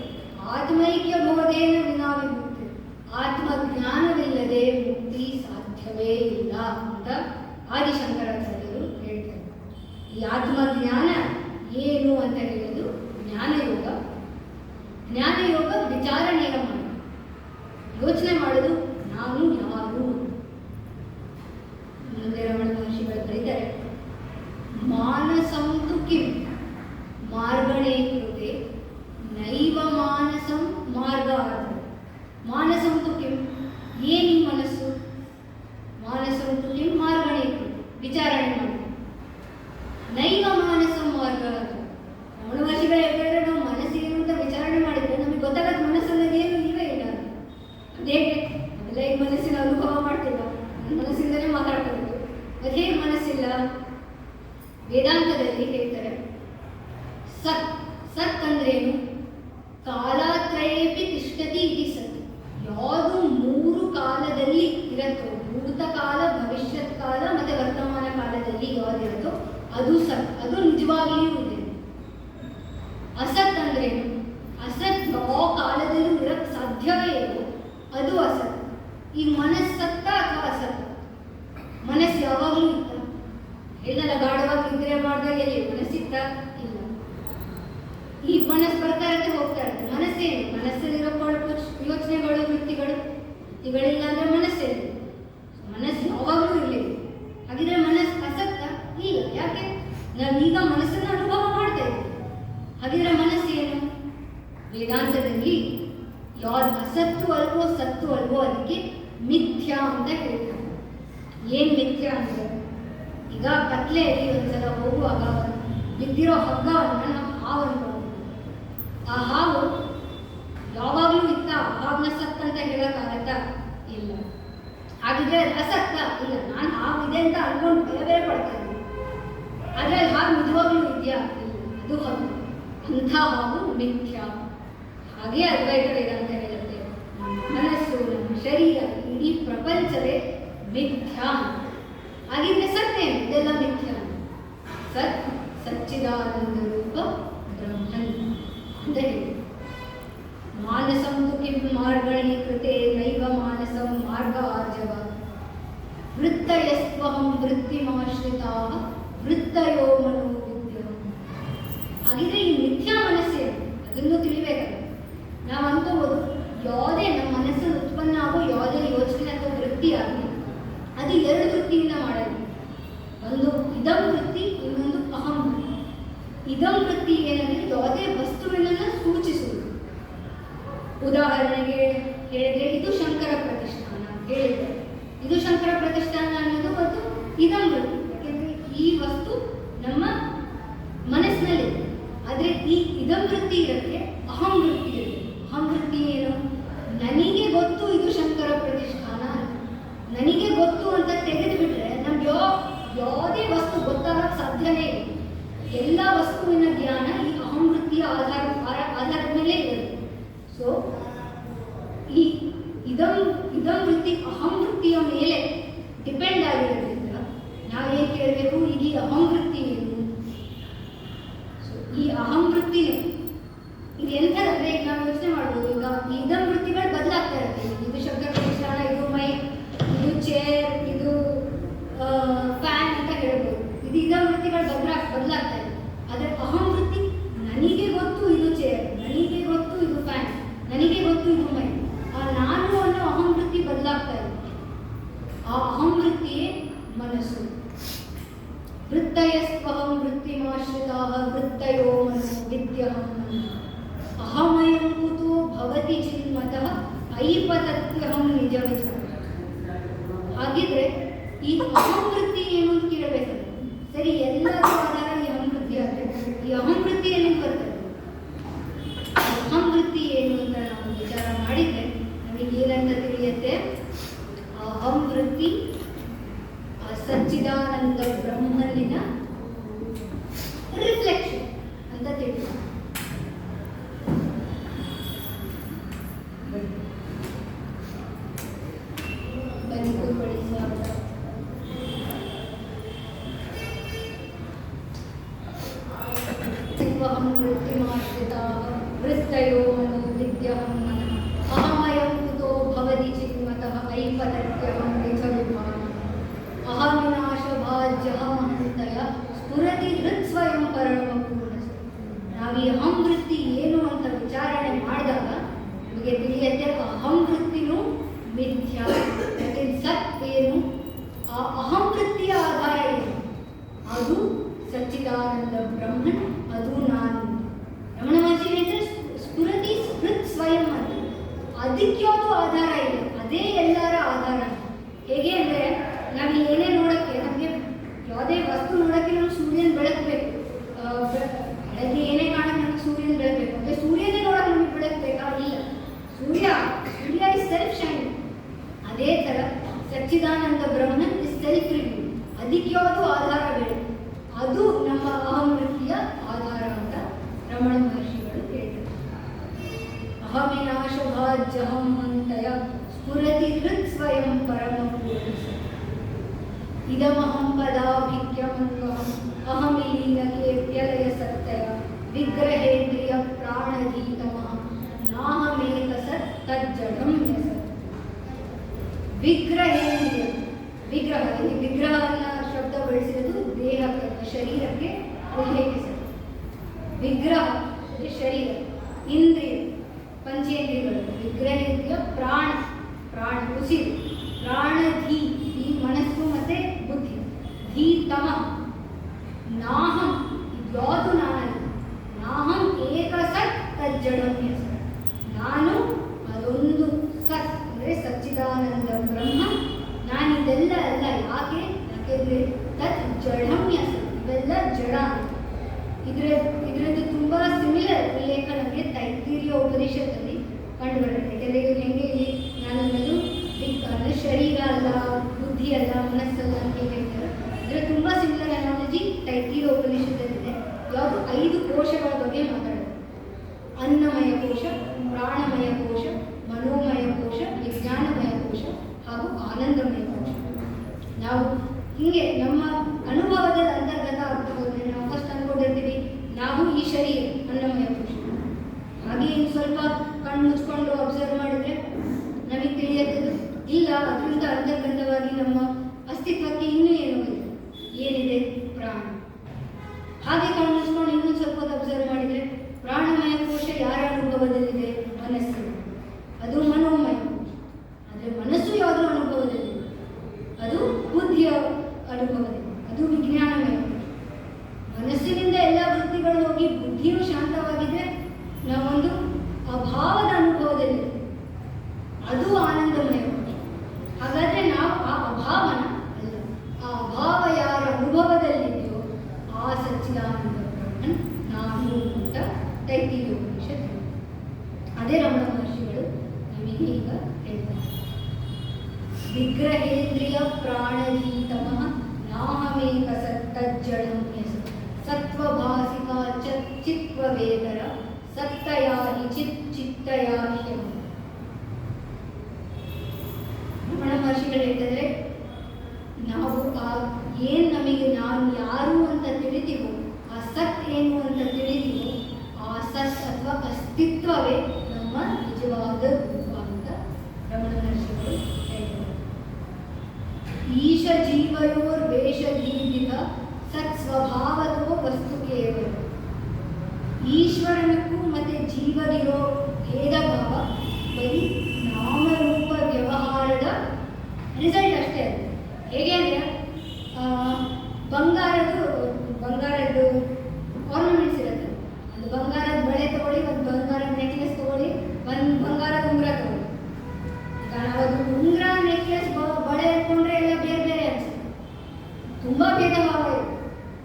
ಆತ್ಮೈಕ್ಯ ಬೋಧೇನ ವಿನಾ ವಿಮುಕ್ತಿ, ಆತ್ಮಜ್ಞಾನವಿಲ್ಲದೆ ಮುಕ್ತಿ ಸಾಧ್ಯವೇ ಇಲ್ಲ ಅಂತ ಆದಿಶಂಕರಾಚಾರ್ಯರು ಹೇಳ್ತಾರೆ. ಈ ಆತ್ಮಜ್ಞಾನ ಏನು ಅಂತ ಹೇಳೋದು ಜ್ಞಾನಯೋಗ. ಜ್ಞಾನಯೋಗ ವಿಚಾರಣೆಯ ಮಾಡಿ ಯೋಚನೆ ಮಾಡೋದು ನಾನು ಯಾರು. ಮುಂದೆ ರಮಣ ಮಹರ್ಷಿಗಳು ಬರೀತಾರೆ, ಮಾನಸಂತು ಕಿಂ ಮಾರ್ಗಣೇ ಕೃತೆ ನೈವ ವೇದಾಂತದಲ್ಲಿ ಹೇಳ್ತಾರೆ ಸತ್. ಸತ್ ಅಂದ್ರೇನು? ಕಾಲತ್ರಯೇಪಿ ತಿಷ್ಠತಿ ಇತಿ ಸತ್. ಯಾವುದು ಮೂರು ಕಾಲದಲ್ಲಿ ಇರುತ್ತೋ, ಭೂತಕಾಲ, ಭವಿಷ್ಯತ್ ಕಾಲ ಮತ್ತೆ ವರ್ತಮಾನ ಕಾಲದಲ್ಲಿ ಯಾವುದಿರುತ್ತೋ ಅದು ಸತ್, ಅದು ನಿಜವಾಗಿಯೂ ಇದೆ. ಅಸತ್ ಅಂದ್ರೇನು? ಅಸತ್ ಯಾವ ಕಾಲದಲ್ಲೂ ಇರಕ್ಕೆ ಸಾಧ್ಯವೇ ಇಲ್ಲ, ಅದು ಅಸತ್. ಈಗ ಮನಸ್ಸತ್ತ ಅಥವಾ ಅಸತ್? ಮನಸ್ಸು ಯಾವಾಗಲೂ ಇತ್ತ? ಎಲ್ಲೆಲ್ಲ ಗಾಢವಾಗಿ ನಿದ್ರೆ ಮಾಡಿದಾಗ ಎಲ್ಲಿ ಮನಸ್ಸಿತ್ತ? ಇಲ್ಲ. ಈ ಮನಸ್ಸು ಬರ್ತಾ ಇರುತ್ತೆ, ಹೋಗ್ತಾ ಇರುತ್ತೆ. ಮನಸ್ಸೇನು? ಮನಸ್ಸಲ್ಲಿರೋ ಯೋಚನೆಗಳು, ವೃತ್ತಿಗಳಿಲ್ಲ ಅಂದ್ರೆ ಮನಸ್ಸೇ. ಮನಸ್ಸು ಯಾವಾಗಲೂ ಇರಲಿಲ್ಲ. ಹಾಗಿದ್ರೆ ಮನಸ್ಸು ಅಸತ್ತ? ಇಲ್ಲ. ಯಾಕೆ? ನಾವೀಗ ಮನಸ್ಸನ್ನು ಅನುಭವ ಮಾಡ್ತಾ ಇದ್ದೀವಿ. ಹಾಗಿದ್ರೆ ಮನಸ್ಸು ಏನು? ವೇದಾಂತದಲ್ಲಿ ಯಾವ್ದು ಅಸತ್ತು ಅಲ್ವೋ ಸತ್ತು ಅಲ್ವೋ ಅದಕ್ಕೆ ಮಿಥ್ಯಾ ಅಂತ ಹೇಳ್ತಾರೆ. ಏನ್ ಮಿಥ್ಯಾ ಅಂದ್ರೆ, ಈಗ ಕತ್ಲೆಯಲ್ಲಿ ಒಂದ್ಸಲ ಹೋಗುವಾಗ ಬಿದ್ದಿರೋ ಹಗ್ಗವನ್ನು ನಾವು ಹಾವು ಅನ್ಕೊಂಡು, ಆ ಹಾವು ಯಾವಾಗಲೂ ಇತ್ತ? ಹಾವನ್ನ ಸತ್ತ ಅಂತ ಹೇಳಕ್ಕಾಗತ್ತಾ? ಇಲ್ಲ. ಹಾಗಿದ್ರೆ ಅಸತ್ತ? ಇಲ್ಲ. ನಾನು ಹಾವು ಇದೆ ಅಂತ ಅನ್ಕೊಂಡು ಬೇರೆ ಪಡ್ತಾ ಇದ್ದೀನಿ. ಆದ್ರೆ ಅಲ್ಲಿ ಹಾವು ನಿಜವಾಗ್ಲೂ ಇದೆಯಾ? ಇಲ್ಲ, ಅದು ಹಾವು. ಅಂಥ ಹಾವು ಮಿಥ್ಯಾ. ಹಾಗೆ ಅದ್ವೈತ ವೇದಾಂತ ಹೇಳುತ್ತೆ, ನಮ್ಮ ಮನಸ್ಸು, ನಮ್ಮ ಶರೀರ, ಇಡೀ ಪ್ರಪಂಚವೇ ಮಿಥ್ಯಾ. ಹಾಗಿದ್ರೆ ಸತ್ಯೇನು? ಇದೆಲ್ಲ ಮಿಥ್ಯಾ. ಸತ್ ಸಚ್ಚಿದಾನಂದ ರೂಪ ಬ್ರಹ್ಮನ್ ಅಂತ ಹೇಳಿ. ಮಾನಸಂ ತು ಕಿಂ ಮಾರ್ಗಣಿ ಕೃತೆ ನೈವ ಮಾನಸಂ ಮಾರ್ಗ ಆರ್ಜವ ವೃತ್ತಯಸ್ತ್ವಹಂ ವೃತ್ತಿಮಾಶ್ರಿತಾಃ ವೃತ್ತಯೋ ಮನೋ ವಿದ್ಯಂ. ಹಾಗಿದ್ರೆ ಈ ಮಿಥ್ಯಾ ಮನಸ್ಸೇನು? ಅದನ್ನು ತಿಳಿಬೇಕಾಗುತ್ತೆ. ನಾವು ಅನ್ಕೋಬೋದು ಯಾವುದೇ ನಮ್ಮ ಮನಸ್ಸನ್ನು ಉತ್ಪನ್ನ ಆಗೋ ಯಾವುದೇ ಯೋಚನೆ ಅಥವಾ ವೃತ್ತಿ ಆಗಲಿ ಅದು ಎರಡು ವೃತ್ತಿಯಿಂದ ಮಾಡೋದು. ಒಂದು ಇದಂ ವೃತ್ತಿ, ಇನ್ನೊಂದು ಅಹಂ ವೃತ್ತಿ. ಇದಂ ವೃತ್ತಿ ಏನಂದ್ರೆ ಯಾವುದೇ ವಸ್ತುವಿನನ್ನು ಸೂಚಿಸುವುದು. ಉದಾಹರಣೆಗೆ ಹೇಳಿದ್ರೆ ಇದು ಶಂಕರ ಪ್ರತಿಷ್ಠಾನ ಹೇಳಿದ್ರೆ, ಇದು ಶಂಕರ ಪ್ರತಿಷ್ಠಾನ ಅನ್ನೋದು ಒಂದು ಇದಂ ವೃತ್ತಿ. ಯಾಕೆಂದ್ರೆ ಈ ವಸ್ತು ನಮ್ಮ ಮನಸ್ಸಿನಲ್ಲಿದೆ. ಆದರೆ ಈ ಇದಂ ವೃತ್ತಿ ಇರೋಕ್ಕೆ ಅಹಂ ವೃತ್ತಿ ಇರುತ್ತೆ. ಅಹಂ ವೃತ್ತಿ ಏನು? ನನಗೆ ಗೊತ್ತು ಇದು ಶಂಕರ ಪ್ರತಿಷ್ಠಾನ, ನನಗೆ ಗೊತ್ತು ಅಂತ ತೆಗೆದು ಬಿಟ್ರೆ ನಮ್ಗೆ ಯಾವುದೇ ವಸ್ತು ಗೊತ್ತಾಗಕ್ಕೆ ಸಾಧ್ಯನೇ ಇಲ್ಲ. ಎಲ್ಲ ವಸ್ತುವಿನ ಜ್ಞಾನ ಈ ಅಹಂ ವೃತ್ತಿಯ ಆಧಾರದ ಮೇಲೆ ಇರುತ್ತೆ. ಸೊ ಈ ಇದಂ ವೃತ್ತಿ ಅಹಂ ವೃತ್ತಿಯ ಮೇಲೆ ಡಿಪೆಂಡ್ ಆಗಿರೋದ್ರಿಂದ ನಾವೇನು ಕೇಳಬೇಕು, ಈಗ ಈ ಅಹಂ ವೃತ್ತಿ ಏನು? ಸೊ ಈ ಅಹಂ ವೃತ್ತಿನೇ ಇದು ಎಂಥದಂದ್ರೆ, ಈಗ ನಾವು ಯೋಚನೆ ಮಾಡ್ಬೋದು, ಈಗ ಇದಂ ವೃತ್ತಿಗಳು ಬದಲಾಗ್ತಾ ಇರುತ್ತೆ. ಇದು ಶಂಕರ ಪ್ರತಿಷ್ಠಾನ, ಇದು ಮೈಕ್, ಇದು ಚೇರ್, ಇದು ಫ್ಯಾನ್ ಅಂತ ಹೇಳ್ಬೋದು. ಇದು ಇದಂ ವೃತ್ತಿಗಳು ಬದಲಾಗ್ತಾ ಇದೆ. ಆದರೆ ಅಹಂ ವೃತ್ತಿ ನನಗೆ ಗೊತ್ತು ಇದು ಚೇರ್, ನನಗೆ ಗೊತ್ತು ಇದು ಫ್ಯಾನ್, ನನಗೆ ಗೊತ್ತು ಇದು ಮೈಕ್. ಆ ನಾನು ಅನ್ನೋ ಅಹಂ ವೃತ್ತಿ ಬದಲಾಗ್ತಾ ಇದೆ. ಆ ಅಹಂ ವೃತ್ತಿಯೇ ಮನಸ್ಸು. ವೃತ್ತಯಸ್ತ್ವಹಂ ವೃತ್ತಿಮಾಶ್ರಿತಾಃ ವೃತ್ತಯೋ ಮನೋ ವಿದ್ಯಹಂ ಅಹಮಯಂ ಕುತೋ ಭವತಿ ಚಿನ್ಮತಃ ಐಪತತ್ಯಹಂ ನಿಜ ವಿಚಾರ. ಹಾಗಿದ್ರೆ ಈ ಅಹಂ ವೃತ್ತಿ ಏನು ಅಂತ ಕೇಳಬೇಕಲ್ಲ. ಸರಿ, ಎಲ್ಲದೂ ಆಧಾರ ಈ ಅಹಂ ವೃತ್ತಿ ಆದರೆ ಈ ಅಹಂ ವೃತ್ತಿ ಎಲ್ಲಿಂದ ಬರ್ತದೆ? ಅಹಂ ವೃತ್ತಿ ಏನು ಅಂತ ನಾವು ವಿಚಾರ ಮಾಡಿದ್ರೆ ನಮಗೆ ಏನಂತ ತಿಳಿಯುತ್ತೆ? ಅಹಂ ವೃತ್ತಿ ಸಚ್ಚಿದಾನಂದ ಬ್ರಹ್ಮನಿನ ರಿಫ್ಲೆಕ್ಷನ್ ಅಂತ ತಿಳಿಯುತ್ತೆ. ವೃತ್ತಯೋ ಮನೋ ವಿದ್ಯಹಂ ಅಹಮಯಂ ಕುತೋ ಭವತಿ ಚಿನ್ಮತಃ ಐಪತತ್ಯಹಂ ನಿಜ ವಿಭಾನ ಅಹವಿನಾಶಭಾಜ್ಯಹಮಹಂತಯ ಸ್ಫುರತಿ ಹೃತ್ ಸ್ವಯಂ ಪರಮಪೂರ್ಣಸ್. ನಾವು ಈ ಅಹಂ ವೃತ್ತಿ ಏನು ಅಂತ ವಿಚಾರಣೆ ಮಾಡಿದಾಗ ನಮಗೆ ತಿಳಿಯುತ್ತೆ ಅಹಂ ವೃತ್ತಿನೂ ಮಿಥ್ಯಾ. ಸತ್ ಏನು? ಆ ಅಹಂ ವೃತ್ತಿಯ ಆಧಾರ ಏನು? ಅದು ಸಚ್ಚಿದಾನಂದ ಬ್ರಹ್ಮನ್, ಅದು ನಾನು. ರಮಣ ಮಹರ್ಷಿ ಹೇಳಿದ್ರೆ ಸ್ಫುರತಿ ಹೃತ್ ಸ್ವಯಂ ಅಂತ. ಅದಕ್ಕೆ ಯಾವುದು ಆಧಾರ ಇಲ್ಲ, ಅದೇ ಎಲ್ಲರ ಆಧಾರ. ಹೇಗೆ ಅಂದರೆ ನಾವು ಏನೇ ನೋಡೋಕ್ಕೆ, ನಮಗೆ ಯಾವುದೇ ವಸ್ತು ನೋಡೋಕ್ಕೆ ನಮ್ಗೆ ಸೂರ್ಯನ ಬೆಳಕಬೇಕು. ಬೆಳಗ್ಗೆ ಏನೇ ಕಾಣಕ್ಕೆ ನಮಗೆ ಸೂರ್ಯನ ಬೆಳಕಬೇಕು. ಅಂದರೆ ಸೂರ್ಯನೇ ನೋಡೋಕೆ ನಮಗೆ ಬೆಳಕಬೇಕಾ? ಇಲ್ಲ. ಸೂರ್ಯ ಇಸ್ ಸೆಲ್ಫ್ ಶೈನ್. ಅದೇ ಥರ ಸಚ್ಚಿದಾನಂದ ಬ್ರಹ್ಮನ್ ಇಸ್ ಸೆಲ್ಫ್ ರಿವ್ಯೂ. ಅದಕ್ಕೆ ಯಾವುದು ಆಧಾರ ಬೇಡ, ಅದು ವಾಜ್ಯಹಂ ಹಂತಯ ಸ್ಫುರತಿ ಹೃತ್ ಸ್ವಯಂ ಪರಮಪೂರ್ಣ ಇದಮಹಂ ಪದಾಭಿಕ್ಯಮನ್ವಹಂ ಅಹಮಿಲೀನಕೇಪ್ಯಲಯ ಸತ್ಯಯ ವಿಗ್ರಹೇಂದ್ರಿಯ ಪ್ರಾಣಗೀತಮಃ ನಾಹಮೇಕ ಸತ್ ತಜ್ಜಡಂ ಯಸತ್. ವಿಗ್ರಹೇಂದ್ರಿಯ, ವಿಗ್ರಹ, ಇಲ್ಲಿ ವಿಗ್ರಹ ಅನ್ನೋ ಶಬ್ದ ಬಳಸಿರೋದು ದೇಹಕ್ಕೆ, ಶರೀರಕ್ಕೆ ಉಲ್ಲೇಖಿಸುತ್ತೆ. ವಿಗ್ರಹ ಶರೀರ, ಇಂದ್ರಿಯ ಪಂಚೇಂದ್ರಿಯಗಳು, ವಿಗ್ರಹೇಂದ್ರಿಯ ಪ್ರಾಣ, ಪ್ರಾಣ ಉಸಿರು, ಪ್ರಾಣಧಿ ಈ ಮನಸ್ಸು ಮತ್ತೆ ಬುದ್ಧಿ, ಧೀ ತಮ, ನಾಹಂ ಯಾವುದು ನಾನಲ್ಲ, ನಾಹಂ ಏಕ ಸತ್ ತಜ್ಜಡಂ ಯಸತ್, ನಾನು ಅದೊಂದು ಸತ್ ಅಂದರೆ ಸಚ್ಚಿದಾನಂದ ಬ್ರಹ್ಮ, ನಾನಿದೆಲ್ಲ ಅಲ್ಲ. ಯಾಕೆಂದರೆ ತತ್ ಜಡಂ ಯಸತ್, ಇವೆಲ್ಲ ಜಡ. ಇದರದ್ದು ತುಂಬ ಸಿಮಿಲರ್ ಉಲ್ಲೇಖ ನಮಗೆ ತೈತ್ತಿರಿಯ ಉಪನಿಷತ್ತಲ್ಲಿ ಕಂಡುಬರುತ್ತೆ. ಯಾಕೆಂದರೆ ಇವ್ರು ಹೆಂಗೆ ನಾನು ಅನ್ನೋದು ಶರೀರ ಅಲ್ಲ, ಬುದ್ಧಿ ಅಲ್ಲ, ಮನಸ್ಸಲ್ಲ ಅಂತ ಹೇಳ್ತಾರೆ. ಇದರ ತುಂಬ ಸಿಮಿಲರ್ ಅನಾಲಜಿ ತೈತ್ತಿರಿಯ ಉಪನಿಷತ್ತಲ್ಲಿದೆ. ಯಾವುದು 5 ಕೋಶಗಳ ಬಗ್ಗೆ ಮಾತಾಡೋದು. ಅನ್ನಮಯ ಕೋಶ, ಪ್ರಾಣಮಯ ಕೋಶ, ಮನೋಮಯ ಕೋಶ, ವಿಜ್ಞಾನಮಯ ಕೋಶ ಹಾಗೂ ಆನಂದಮಯ ಕೋಶ. ನಾವು ಹೀಗೆ ನಮ್ಮ ಅನುಭವದ ಅಂತರ್ಗತ ಆಗ್ತದೆ. ನಾವು ಫಸ್ಟ್ ಅಂದ್ಕೊಂಡಿರ್ತೀವಿ ನಾವು ಈ ಶರೀರ ಅನ್ನಮಯ ಕೋಶ. ಹಾಗೆ ಇನ್ನು ಸ್ವಲ್ಪ ಕಣ್ಣು ಮುಚ್ಕೊಂಡು ಅಬ್ಸರ್ವ್ ಮಾಡಿದ್ರೆ ನಮಗೆ ತಿಳಿಯುತ್ತದೆ ಇಲ್ಲ, ಅದರಿಂದ ಅಂತರ್ಗತವಾಗಿ ನಮ್ಮ ಅಸ್ತಿತ್ವಕ್ಕೆ ಇನ್ನೂ ಏನೋ ಇದೆ. ಏನಿದೆ? ಪ್ರಾಣ. ಹಾಗೆ ಕಣ್ಣು ಮುಚ್ಕೊಂಡು ಇನ್ನೊಂದು ಸ್ವಲ್ಪ ಹೊತ್ತು ಅಬ್ಸರ್ವ್ ಮಾಡಿದರೆ ಪ್ರಾಣಮಯ ಕೋಶ ಯಾರ ಅನುಭವದಲ್ಲಿದೆ? ಮನಸ್ಸು. ಅದು ಮನೋಮಯ ಕೋಶ. ಆದರೆ ಮನಸ್ಸು ಯಾವುದರ ಅನುಭವದಲ್ಲಿದೆ? ಅದು ಬುದ್ಧಿಯ ಅನುಭವದಲ್ಲಿ. ಅದು ವಿಜ್ಞಾನಮಯ ಕೋಶ. ಮನಸ್ಸಿನಿಂದ ಎಲ್ಲ ವೃತ್ತಿಗಳು ಹೋಗಿ ಬುದ್ಧಿಯು ಶಾಂತವಾಗಿದ್ದರೆ ನಾವೊಂದು ಅಭಾವದ ಅನುಭವದಲ್ಲಿ, ಅದು ಆನಂದಮಯ ಕೋಶ. ಹಾಗಾದರೆ ನಾವು ಆ ಅಭಾವನ ಅಲ್ಲ, ಆ ಅಭಾವ ಯಾರ ಅನುಭವದಲ್ಲಿದೆಯೋ ಆ ಸಚ್ಚಿದಾನಂದ ಬ್ರಹ್ಮನ್ ನಾನು ಅಂತ ತೈತ್ತಿರಿಯ ಉಪನಿಷತ್. ಅದೇ ರಮಣ ಮಹರ್ಷಿಗಳು ನಮಗೆ ಈಗ ಹೇಳ್ತಾರೆ. ವಿಗ್ರಹೇಂದ್ರಿಯ ಪ್ರಾಣಗೀತಮಃ ನಾಹಮೇಕ ಸತ್ತಜ್ಜಡಂ ಯಸತ್ ಸತ್ವಭಾಸಿಕ ಚಿತ್ವವೇತರ ಸತ್ತಯಾ ಹಿ ಚಿತ್ತಯಾ ಹ್ಯಂ. ರಮಣ ಮಹರ್ಷಿಗಳು ಹೇಳ್ತಾರೆ, ನಾವು ಏನು ನಮಗೆ ನಾನು ಯಾರು ಅಂತ ತಿಳಿತೀವೋ, ಆ ಸತ್ ಏನು ಅಂತ ತಿಳಿತೀವೋ, ಆ ಸತ್ ಅಥವಾ ಅಸ್ತಿತ್ವವೇ ನಮ್ಮ ನಿಜವಾದ ರೂಪ ಅಂತ ರಮಣ ಮಹರ್ಷಿಗಳು ಹೇಳ್ತಾರೆ. ಈಶ ಜೀವಯೋರ್ ವೇಷಧೀವಿಧ ಸತ್ ಸ್ವಭಾವತೋ ವಸ್ತು ಕೇವಲ. ಈಶ್ವರನಕ್ಕೂ ಮತ್ತೆ ಜೀವನಿರೋ ಭೇದ ಭಾವ ಬರೀ ನಾಮರೂಪ ವ್ಯವಹಾರದ ರಿಸಲ್ಟ್ ಅಷ್ಟೇ. ಅದು ಹೇಗೆ ಅಂದರೆ ಬಂಗಾರದ್ದು ಆರ್ನಮೆಂಟ್ಸ್ ಇರುತ್ತೆ. ಒಂದು ಬಂಗಾರದ ಬಳೆ ತಗೊಳ್ಳಿ, ಒಂದು ಬಂಗಾರದ ನೆಕ್ಲೆಸ್ ತಗೊಳ್ಳಿ, ಒಂದು ಬಂಗಾರದ ಉಂಗುರ ತಗೊಳ್ಳಿ. ಈಗ ನಾವು ಅದು ಉಂಗುರ, ನೆಕ್ಲೆಸ್, ಬಳೆ ಹಾಕೊಂಡ್ರೆ ಎಲ್ಲ ಬೇರೆ ಬೇರೆ ಅನಿಸುತ್ತೆ, ತುಂಬ ಭೇದ ಭಾವ ಇದೆ.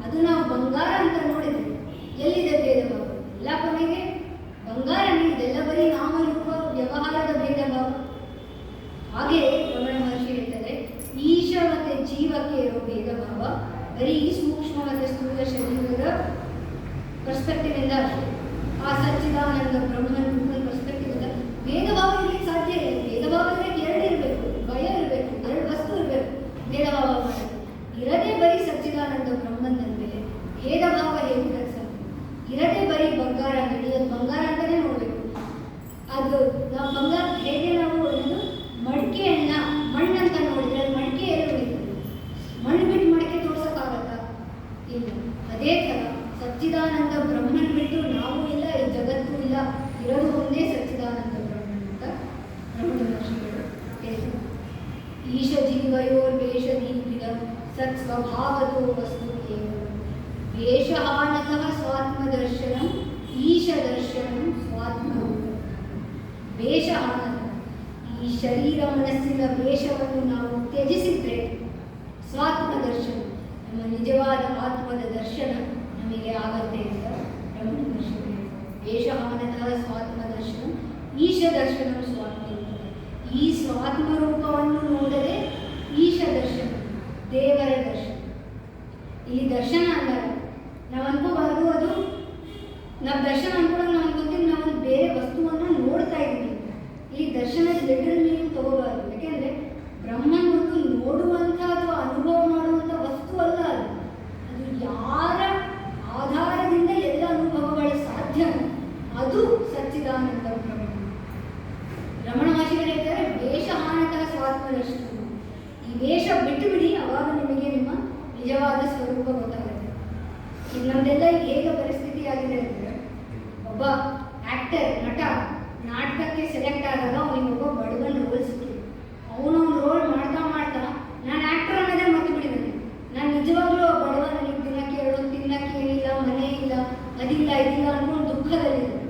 ಅದು ನಾವು ಬಂಗಾರ ಅಂತ ನೋಡಿದ್ರೆ ಎಲ್ಲಿದೆ ಭೇದ ಭಾವ? ಎಲ್ಲ ಕೊನೆಗೆ ಬಂಗಾರನೇ. ಇದೆಲ್ಲ ಬರೀ ನಾಮರೂಪ ವ್ಯವಹಾರದ ಭೇದ ಭಾವ. ಹಾಗೆ ರಮಣ ಮಹರ್ಷಿ ಹೇಳ್ತಾರೆ, ಈಶ ಮತ್ತು ಜೀವಕ್ಕೆ ಇರೋ ಭೇದ ಭಾವ ಬರೀ ಸೂಕ್ಷ್ಮ ಮತ್ತು ಸ್ಥೂಲ ಶರೀರದ ಪರ್ಸ್ಪೆಕ್ಟಿವ್ ಇಂದ ಅಷ್ಟೇ. ಆ ಸಚ್ಚಿದಾನಂದ ಬ್ರಹ್ಮನ ಪರ್ಸ್ಪೆಕ್ಟಿವ್ ಇಂದ ಭೇದ ಭಾವ ಇರಲಿಕ್ಕೆ ಸಾಧ್ಯ ಇಲ್ಲ. ಭೇದ ಭಾವ ಇರಲಿಕ್ಕೆ 2 ಇರಬೇಕು, ಭಯ ಇರಬೇಕು, 2 ವಸ್ತು ಇರಬೇಕು. ಭೇದ ಭಾವ ಮಾಡೋದು ಇರದೇ ಬರೀ ಸಚ್ಚಿದಾನಂದ ಬ್ರಹ್ಮನ ಮೇಲೆ ಭೇದ ಭಾವ ಹೇಗೆ ಸಾಧ್ಯ? ಇರದೇ ಬರೀ ಬಂಗಾರ ನಡೆಯೋದು ಬಂಗಾರ ಅಂತಲೇ ನೋಡಬೇಕು. ಅದು ನಾವು ಬಂಗಾರ ಹೇಗೆ ನಾವು ಅನ್ನೋದು ಮಡಿಕೆಯನ್ನ ಮಣ್ಣಂತ ನೋಡಿದ್ರೆ ಅದು ಮಡಿಕೆ ಏನು ಇರ್ತದೆ? ಮಣ್ಣು ಬಿಟ್ಟು ಮಡಿಕೆ ತೋರ್ಸೋಕ್ಕಾಗತ್ತಾ? ಇಲ್ಲ. ಅದೇ ಥರ ಸಚ್ಚಿದಾನಂದ ಬ್ರಹ್ಮನ್ ಬಿಟ್ಟು ನಾವು ಇಲ್ಲ, ಈ ಜಗತ್ತು ಇಲ್ಲ, ಇರೋದು ಒಂದೇ ಸಚ್ಚಿದಾನಂದ ಬ್ರಹ್ಮನ್ ಅಂತ ರಮಣ ಮಹರ್ಷಿಗಳು ಹೇಳ್ತಾರೆ. ಈಶ ಜೀವಯೋರ್ ವೇಷಧೀವಿಧ ಸತ್ ಸ್ವಭಾವತೋ ವಸ್ತು ಕೇವಲ ವೇಷಹಾನತಃ ಸ್ವಾತ್ಮದರ್ಶನಂ ಈಶ ದರ್ಶನಂ ಸ್ವಾತ್ಮರೂಪ. ವೇಷಹಾನತಃ ಈ ಶರೀರ ಮನಸ್ಸಿನ ವೇಷವನ್ನು ನಾವು ತ್ಯಜಿಸಿದ್ರೆ ಸ್ವಾತ್ಮ ದರ್ಶನ, ನಮ್ಮ ನಿಜವಾದ ಆತ್ಮದ ದರ್ಶನ ನಮಗೆ ಆಗತ್ತೆ ಅಂತ ರಮಣ ಮಹರ್ಷಿಗಳು ಹೇಳ್ತಾರೆ. ವೇಷಹಾನತಃ ಸ್ವಾತ್ಮ ದರ್ಶನ ಈಶ ದರ್ಶನ ಸ್ವಾತ್ಮರೂಪ. ಈ ಸ್ವಾತ್ಮರೂಪವನ್ನು ನೋಡದೆ ಈಶ ದರ್ಶನ, ದೇವರ ದರ್ಶನ. ಇಲ್ಲಿ ದರ್ಶನ ಅಂದಾಗ ನಾವು ಅನ್ಕೋಬಾರ್ದು ಅದು ನಾವು ದರ್ಶನ ಅನ್ಕೊಳ್ಳೋದು ನಾವು ಅನ್ಕೋತೀವಿ ನಾವು ಬೇರೆ ವಸ್ತುವನ್ನು ನೋಡ್ತಾ ಇದ್ದೀವಿ. ಇಲ್ಲಿ ನಮ್ಮೆಲ್ಲ ಹೇಗೆ ಪರಿಸ್ಥಿತಿ ಆಗಿದೆ ಅಂದರೆ, ಒಬ್ಬ ಆಕ್ಟರ್ ನಟ ನಾಟಕಕ್ಕೆ ಸೆಲೆಕ್ಟ್ ಆದಾಗ ಅವನಿಗೊಬ್ಬ ಬಡವನ ರೋಲ್ ಸಿಕ್ಕಿದೆ. ಅವನವನು ರೋಲ್ ಮಾಡ್ತಾ ಮಾಡ್ತಾ ನಾನು ಆಕ್ಟರ್ ಅನ್ನೋದೇ ಮರ್ತು ಬಿಟ್ಟಿದ್ದಾನೆ. ನಾನು ನಿಜವಾಗ್ಲೂ ಬಡವ, ನನಗೆ ತಿನ್ನಕ್ಕೆ ಏನಿಲ್ಲ, ಮನೆ ಇಲ್ಲ, ಅದಿಲ್ಲ ಇದಿಲ್ಲ ಅನ್ಕೊಂಡು ದುಃಖದಲ್ಲಿದ್ದೆ.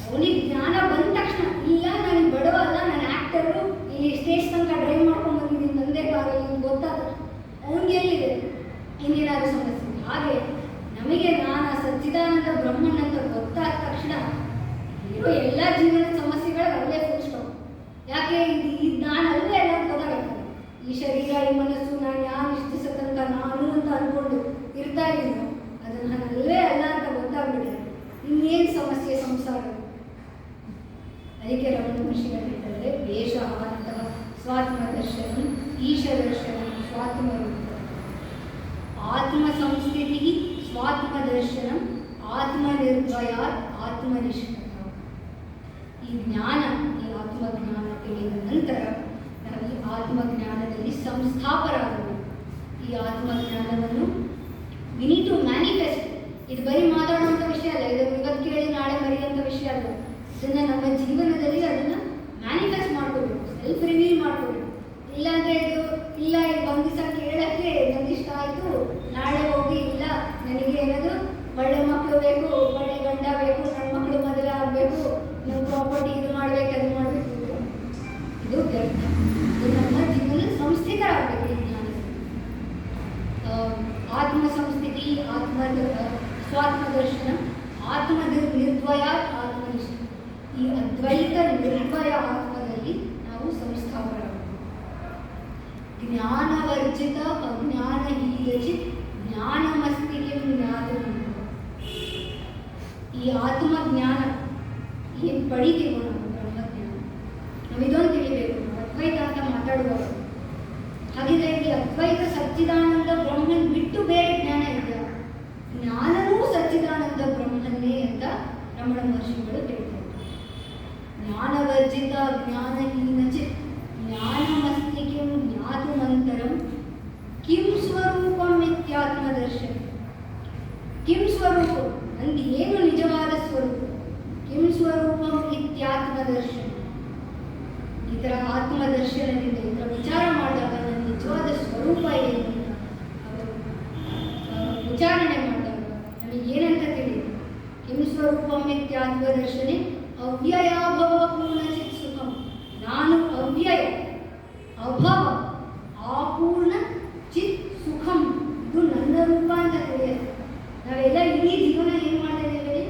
ಅವನಿಗೆ ಜ್ಞಾನ ಬಂದ ತಕ್ಷಣ, ಇಲ್ಲ ನಾನು ಬಡವ ಅಲ್ಲ, ನಾನು ಆಕ್ಟರು, ಇಲ್ಲಿ ಸ್ಟೇಜ್ ತನಕ ಡ್ರೈವ್ ಮಾಡ್ಕೊಂಡು ಬಂದಿದ್ದೀನಿ ತಂದೆ ಕಾರಲ್ಲಿ ಗೊತ್ತಾದ ಅವನಿಗೆ ಎಲ್ಲಿದೆ ಇನ್ನೇನಾದ್ರು ಸಮಸ್ಯೆ. ಹಾಗೆ ನಮಗೆ ನಾನು ಸಚ್ಚಿದಾನಂದ ಬ್ರಹ್ಮನ್ ಅಂತ ಗೊತ್ತಾದ ತಕ್ಷಣ ಇರೋ ಎಲ್ಲ ಜೀವನದ ಸಮಸ್ಯೆಗಳು ಅಲ್ಲೇ ಫುಲ್ ಸ್ಟಾಪ್. ಯಾಕೆ ಇದು ನಾನು ಅಲ್ಲೇ ಎಲ್ಲ ಗೊತ್ತಾಗುತ್ತೆ. ಈ ಶರೀರ, ಈ ಮನಸ್ಸು, ನಾನು ಯಾರು ಇಷ್ಟು ತನಕ ನಾನು ಅಂತ ಅಂದ್ಕೊಂಡು ಇರ್ತಾ ಇದ್ದೀನಿ, ಅದನ್ನು ನಾನು ಅಲ್ಲೇ ಅಲ್ಲ ಅಂತ ಗೊತ್ತಾಗ್ಬಿಟ್ಟೆ. ಇನ್ನೇನು ಸಮಸ್ಯೆ ಸಂಸಾರ. ಅದಕ್ಕೆ ರಮಣ ಮಹರ್ಷಿಗಳು ಹೇಳ್ತಾರೆ, ವೇಷ ಅಥವಾ ಸ್ವಾತ್ಮ ದರ್ಶನ, ಈಶ ದರ್ಶನ, ಸ್ವಾತ್ಮ ರೂಪ, ಆತ್ಮ ಸಂಸ್ಥಿತಿ, ಸ್ವಾತ್ಮ ದರ್ಶನ, ಆತ್ಮ ನಿರ್ಭಯ, ಆತ್ಮನಿಷ್ಠ. ಈ ಜ್ಞಾನ, ಈ ಆತ್ಮಜ್ಞಾನ ತಿಳಿದ ನಂತರ ನಾವು ಈ ಆತ್ಮಜ್ಞಾನದಲ್ಲಿ ಸಂಸ್ಥಾಪರಾಗಬೇಕು. ಈ ಆತ್ಮಜ್ಞಾನವನ್ನು ವಿ ನೀಡ್ ಟು ಮ್ಯಾನಿಫೆಸ್ಟ್. ಇದು ಬರೀ ಮಾತಾಡುವಂಥ ವಿಷಯ ಅಲ್ಲ, ಇದನ್ನು ಇವತ್ತು ಕೇಳಿ ನಾಳೆ ಮರೆಯುವಂಥ ವಿಷಯ ಅಲ್ಲ. ಇದನ್ನು ನಮ್ಮ ಜೀವನದಲ್ಲಿ ಅದನ್ನು ಮ್ಯಾನಿಫೆಸ್ಟ್ ಮಾಡ್ಕೋಬೇಕು, ಸೆಲ್ಫ್ ರಿವೀಲ್ ಮಾಡ್ಕೋಬೇಕು. ಇಲ್ಲಾಂದರೆ ಇಲ್ಲ ಒಂದು ದಿವಸ ಕೇಳೋಕ್ಕೆ ನನಗೆ ಇಷ್ಟ ಆಯಿತು, ನಾಳೆ ಹೋಗಿ ಇಲ್ಲ ನನಗೆ ಏನದು ಒಳ್ಳೆ ಮಕ್ಕಳು ಬೇಕು, ಒಳ್ಳೆ ಗಂಡ ಬೇಕು, ನನ್ನ ಮಕ್ಕಳು ಮದುವೆ ಆಗಬೇಕು, ನಮ್ಮ ಪ್ರಾಪರ್ಟಿ ಇದು ಮಾಡಬೇಕು, ಅದು ಮಾಡಬೇಕು, ಇದು ವ್ಯರ್ಥ. ಇದು ನಮ್ಮ ಜೀವನ ಸಂಸ್ಥಿತರಾಗಬೇಕು. ಈ ಜ್ಞಾನ ಆತ್ಮ ಸಂಸ್ಥಿತಿ, ಸ್ವಾತ್ಮ ದರ್ಶನ, ಆತ್ಮ ನಿರ್ದ್ವಯ, ಆತ್ಮನಿಷ್ಠ. ಈ ಅದ್ವೈತ ನಿರ್ದ್ವಯ ಆತ್ಮದಲ್ಲಿ ನಾವು ಸಂಸ್ಥಾಪರಾಗಬೇಕು. ಜ್ಞಾನವರ್ಜಿತ ಅಜ್ಞಾನಹೀನಚಿತ್ ಜ್ಞಾನಮಸ್ತಿಗೆ ಜ್ಞಾತ. ಈ ಆತ್ಮಜ್ಞಾನ ಏನು ಪಡಿತೀವೋ ನಾವು ಬ್ರಹ್ಮಜ್ಞಾನ, ನಾವು ಇದೊಂದು ತಿಳಿಬೇಕು. ಅದ್ವೈತ ಅಂತ ಮಾತಾಡುವಾಗ ಹಾಗಿದ್ರೆ ಈ ಅದ್ವೈತ ಸಚ್ಚಿದಾನಂದ ಬ್ರಹ್ಮನ್ ಬಿಟ್ಟು ಬೇರೆ ಜ್ಞಾನ ಇದೆಯಾ? ಜ್ಞಾನವೂ ಸಚ್ಚಿದಾನಂದ ಬ್ರಹ್ಮನ್ನೇ ಅಂತ ರಮಣ ಮಹರ್ಷಿಗಳು ಹೇಳ್ತಾರೆ. ಜ್ಞಾನವರ್ಜಿತ ಜ್ಞಾನಹೀನಚಿತ್ ಜ್ಞಾನಮಸ್ತಿಗೆ ಜ್ಞಾತುಮಂತರಂ ಕಿಂ ಸ್ವರೂಪಂ ಇತ್ಯಾತ್ಮದರ್ಶನ. ಕಿಂ ಸ್ವರೂಪ ನಂದು ಏನು ನಿಜವಾದ ಸ್ವರೂಪ, ಕಿಂ ಸ್ವರೂಪಂ ಇತ್ಯಾತ್ಮದರ್ಶನ. ಈ ಥರ ಆತ್ಮದರ್ಶನದಿಂದ ಇದರ ವಿಚಾರ ಮಾಡಿದಾಗ ನನ್ನ ನಿಜವಾದ ಸ್ವರೂಪ ಏನು ಅಂತ ಅವರು ವಿಚಾರಣೆ ಮಾಡಿದಾಗ ನಮಗೆ ಏನಂತ ತಿಳಿಯುತ್ತೆ. ಕಿಂ ಸ್ವರೂಪಂ ಇತ್ಯಾತ್ಮದರ್ಶನೆ ಅವ್ಯಯಾಭವ ಪೂರ್ಣಚಿತ್ ಸುಖಂ. ನಾನು ಅವ್ಯಯ, ಅಭವ, ಅಪೂರ್ಣ ಚಿತ್ ಸುಖಂ, ಇದು ನನ್ನ ರೂಪ ಅಂತ ತಿಳಿಯುತ್ತೆ. ನಾವೆಲ್ಲ ಇಡೀ ಜೀವನ ಏನು ಮಾಡ್ತಾ ಇದ್ದೀವಿ?